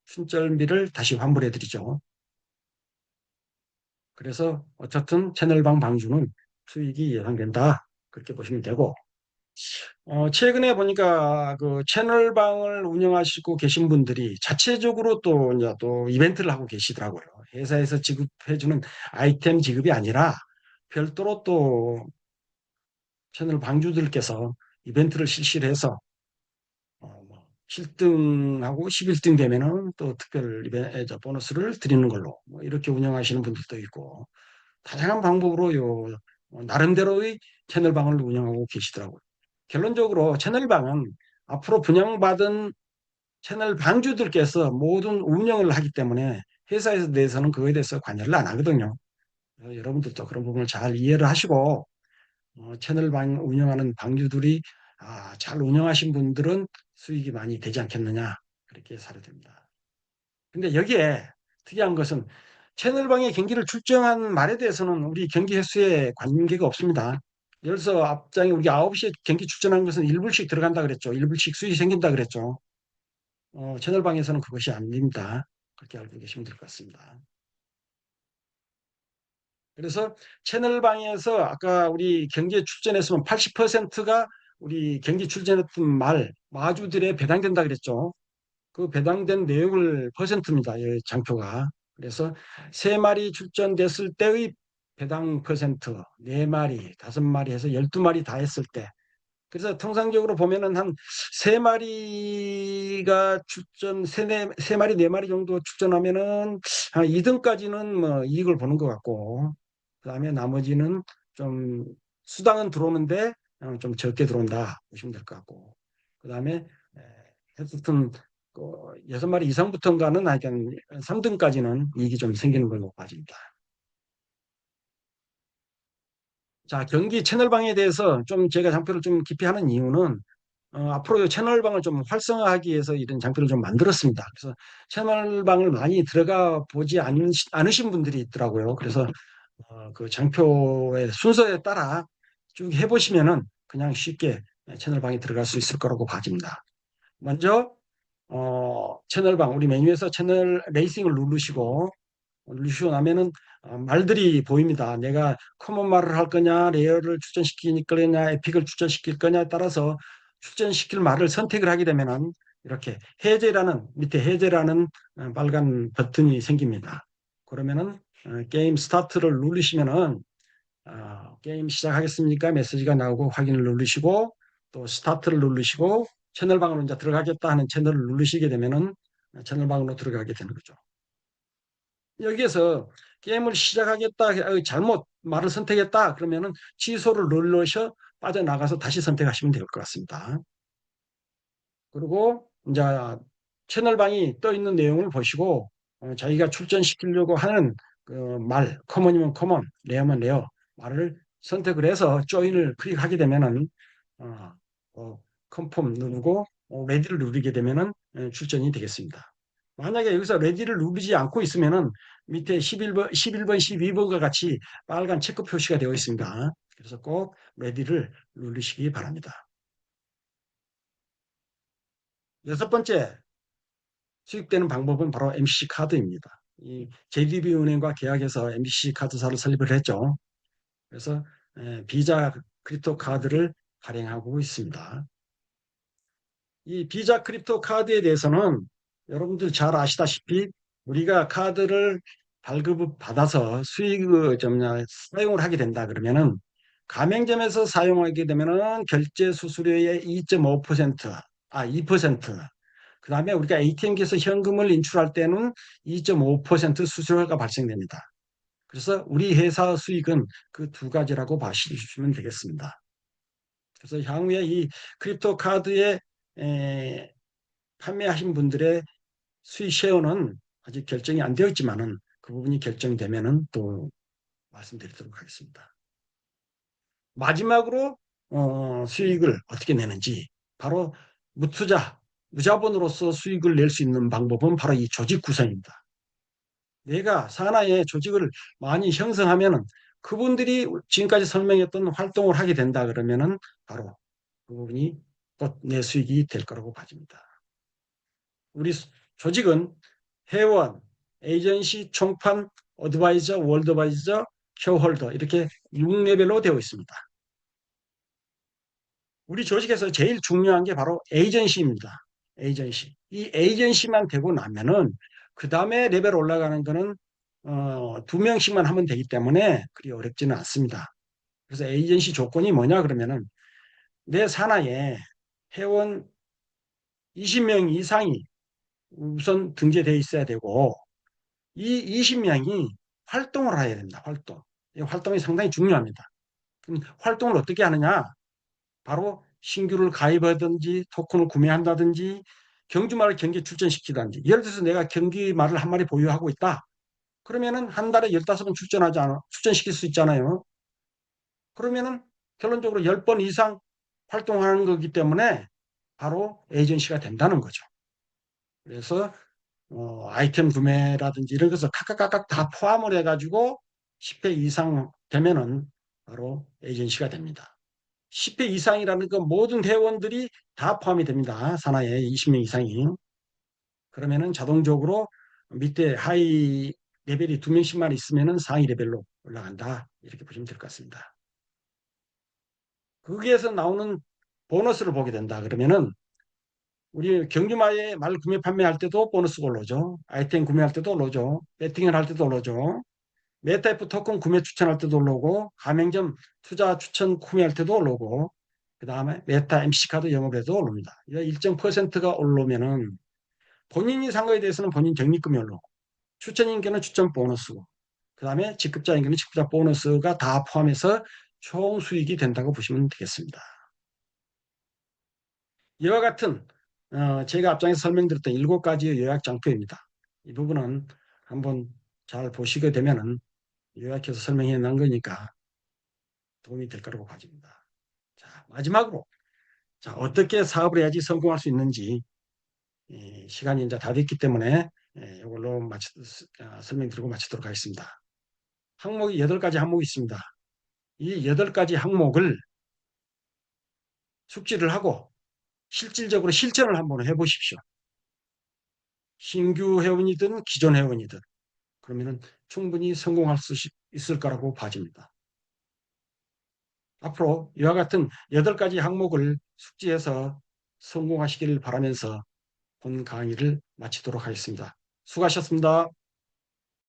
순절미를 다시 환불해 드리죠. 그래서 어쨌든 채널방 방주는 수익이 예상된다. 그렇게 보시면 되고 최근에 보니까 그 채널방을 운영하시고 계신 분들이 자체적으로 또 이제 또 이벤트를 하고 계시더라고요. 회사에서 지급해주는 아이템 지급이 아니라 별도로 또 채널 방주들께서 이벤트를 실시를 해서 뭐 7등하고 11등 되면은 또 특별 보너스를 드리는 걸로 뭐 이렇게 운영하시는 분들도 있고 다양한 방법으로 나름대로의 채널방을 운영하고 계시더라고요. 결론적으로 채널방은 앞으로 분양받은 채널 방주들께서 모든 운영을 하기 때문에 회사에 대해서는 그거에 대해서 관여를 안 하거든요. 여러분들도 그런 부분을 잘 이해를 하시고 채널방 운영하는 방주들이 잘 운영하신 분들은 수익이 많이 되지 않겠느냐 그렇게 사례 됩니다. 근데 여기에 특이한 것은 채널방의 경기를 출정한 말에 대해서는 우리 경기 횟수에 관계가 없습니다. 예를 들어서 앞장에 우리 9시에 경기 출전한 것은 1불씩 들어간다 그랬죠. 1불씩 수익이 생긴다 그랬죠. 채널방에서는 그것이 아닙니다. 그렇게 알고 계시면 될 것 같습니다. 그래서 채널방에서 아까 우리 경기에 출전했으면 80%가 우리 경기 출전했던 마주들에 배당된다 그랬죠. 그 배당된 내용을 퍼센트입니다. 이 장표가. 그래서 세 마리 출전됐을 때의 배당 퍼센트, 네 마리, 다섯 마리 해서 12마리 다 했을 때. 그래서 통상적으로 보면은 한 세 마리가 출전, 세 마리, 네 마리 정도 출전하면은 한 2등까지는 뭐 이익을 보는 것 같고, 그다음에 나머지는 좀 수당은 들어오는데 좀 적게 들어온다 보시면 될 것 같고, 그다음에 하여튼 그 6마리 이상부터인가는 하여간 3등까지는 이익이 좀 생기는 걸로 봐집니다. 자, 경기 채널방에 대해서 좀 제가 장표를 좀 깊이 하는 이유는 앞으로 채널방을 좀 활성화하기 위해서 이런 장표를 좀 만들었습니다. 그래서 채널방을 많이 들어가 보지 않으신 분들이 있더라고요. 그래서 그 장표의 순서에 따라 쭉 해보시면은 그냥 쉽게 채널방에 들어갈 수 있을 거라고 봐집니다. 먼저 채널방 우리 메뉴에서 채널 레이싱을 누르시고 나면은 말들이 보입니다. 내가 커먼 말을 할 거냐, 레어를 추천시킬 거냐, 에픽을 추천시킬 거냐에 따라서 추천시킬 말을 선택을 하게 되면은 이렇게 해제라는 밑에 해제라는 빨간 버튼이 생깁니다. 그러면은 게임 스타트를 누르시면은 게임 시작하겠습니까? 메시지가 나오고 확인을 누르시고 또 스타트를 누르시고 채널방으로 이제 들어가겠다 하는 채널을 누르시게 되면은 채널방으로 들어가게 되는 거죠. 여기에서 게임을 시작하겠다, 잘못 말을 선택했다, 그러면은 취소를 눌러서 빠져나가서 다시 선택하시면 될 것 같습니다. 그리고 이제 채널방이 떠 있는 내용을 보시고 자기가 출전시키려고 하는 그 커먼이면 커먼, 레어면 레어 말을 선택을 해서 조인을 클릭하게 되면은 어, 컨펌 누르고 레디를 누르게 되면은 출전이 되겠습니다. 만약에 여기서 레디를 누르지 않고 있으면은 밑에 11번, 11번, 12번과 같이 빨간 체크 표시가 되어 있습니다. 그래서 꼭 레디를 누르시기 바랍니다. 여섯 번째, 수익되는 방법은 바로 MBC 카드입니다. 이 JDB은행과 계약해서 MBC 카드사를 설립을 했죠. 그래서 비자 크립토 카드를 발행하고 있습니다. 이 비자 크립토 카드에 대해서는 여러분들 잘 아시다시피 우리가 카드를 발급을 받아서 수익을 좀 사용을 하게 된다 그러면은 가맹점에서 사용하게 되면은 결제 수수료의 2.5%, 2%. 그다음에 우리가 ATM기에서 현금을 인출할 때는 2.5% 수수료가 발생됩니다. 그래서 우리 회사 수익은 그 두 가지라고 봐주시면 되겠습니다. 그래서 향후에 이 크립토 카드에 판매하신 분들의 수익 쉐어는 아직 결정이 안 되어 있지만은 그 부분이 결정되면은 또 말씀드리도록 하겠습니다. 마지막으로 수익을 어떻게 내는지 바로 무자본으로서 수익을 낼 수 있는 방법은 바로 이 조직 구성입니다. 내가 산하의 조직을 많이 형성하면은 그분들이 지금까지 설명했던 활동을 하게 된다 그러면은 바로 그 부분이 또 내 수익이 될 거라고 봐집니다. 우리 조직은 회원, 에이전시, 총판, 어드바이저, 월드바이저, 쉐어홀더 이렇게 6레벨로 되어 있습니다. 우리 조직에서 제일 중요한 게 바로 에이전시입니다. 에이전시. 이 에이전시만 되고 나면은 그 다음에 레벨 올라가는 거는 2명씩만 하면 되기 때문에 그리 어렵지는 않습니다. 그래서 에이전시 조건이 뭐냐 그러면은 내 산하에 회원 20명 이상이 우선 등재되어 있어야 되고 이 20명이 활동을 해야 됩니다. 활동. 이 활동이 상당히 중요합니다. 그럼 활동을 어떻게 하느냐? 바로 신규를 가입하든지 토큰을 구매한다든지 경주말을 경기에 출전시키든지 예를 들어서 내가 경기말을 한 마리 보유하고 있다. 그러면은 한 달에 15번 출전시킬 수 있잖아요. 그러면은 결론적으로 10번 이상 활동하는 거기 때문에 바로 에이전시가 된다는 거죠. 그래서 아이템 구매라든지 이런 것을 각각 다 포함을 해가지고 10회 이상 되면은 바로 에이전시가 됩니다. 10회 이상이라는 건 모든 회원들이 다 포함이 됩니다. 산하에 20명 이상이. 그러면은 자동적으로 밑에 하이 레벨이 2명씩만 있으면은 상위 레벨로 올라간다. 이렇게 보시면 될 것 같습니다. 거기에서 나오는 보너스를 보게 된다. 그러면은 우리 경주마에 말 구매 판매할 때도 보너스가 올라오죠. 아이템 구매할 때도 올라오죠. 배팅을 할 때도 올라오죠. 메타F 토큰 구매 추천할 때도 올라오고 가맹점 투자 추천 구매할 때도 올라오고 그 다음에 메타 MC 카드 영업에도 올라옵니다. 일정 퍼센트가 올라오면은 본인이 산 거에 대해서는 본인 적립금이 올라오고 추천인계는 추천 보너스고 그 다음에 직급자인계는 직급자 보너스가 다 포함해서 총 수익이 된다고 보시면 되겠습니다. 이와 같은 제가 앞장에서 설명드렸던 7가지의 요약 장표입니다. 이 부분은 한번 잘 보시게 되면은 요약해서 설명해 놓은 거니까 도움이 될 거라고 봐집니다. 자, 마지막으로 자, 어떻게 사업을 해야지 성공할 수 있는지 시간이 이제 다 됐기 때문에 이걸로 설명드리고 마치도록 하겠습니다. 항목이 8가지 항목이 있습니다. 이 8가지 항목을 숙지를 하고 실질적으로 실천을 한번 해보십시오. 신규 회원이든 기존 회원이든 그러면 충분히 성공할 수 있을 거라고 봐집니다. 앞으로 이와 같은 8가지 항목을 숙지해서 성공하시길 바라면서 본 강의를 마치도록 하겠습니다. 수고하셨습니다.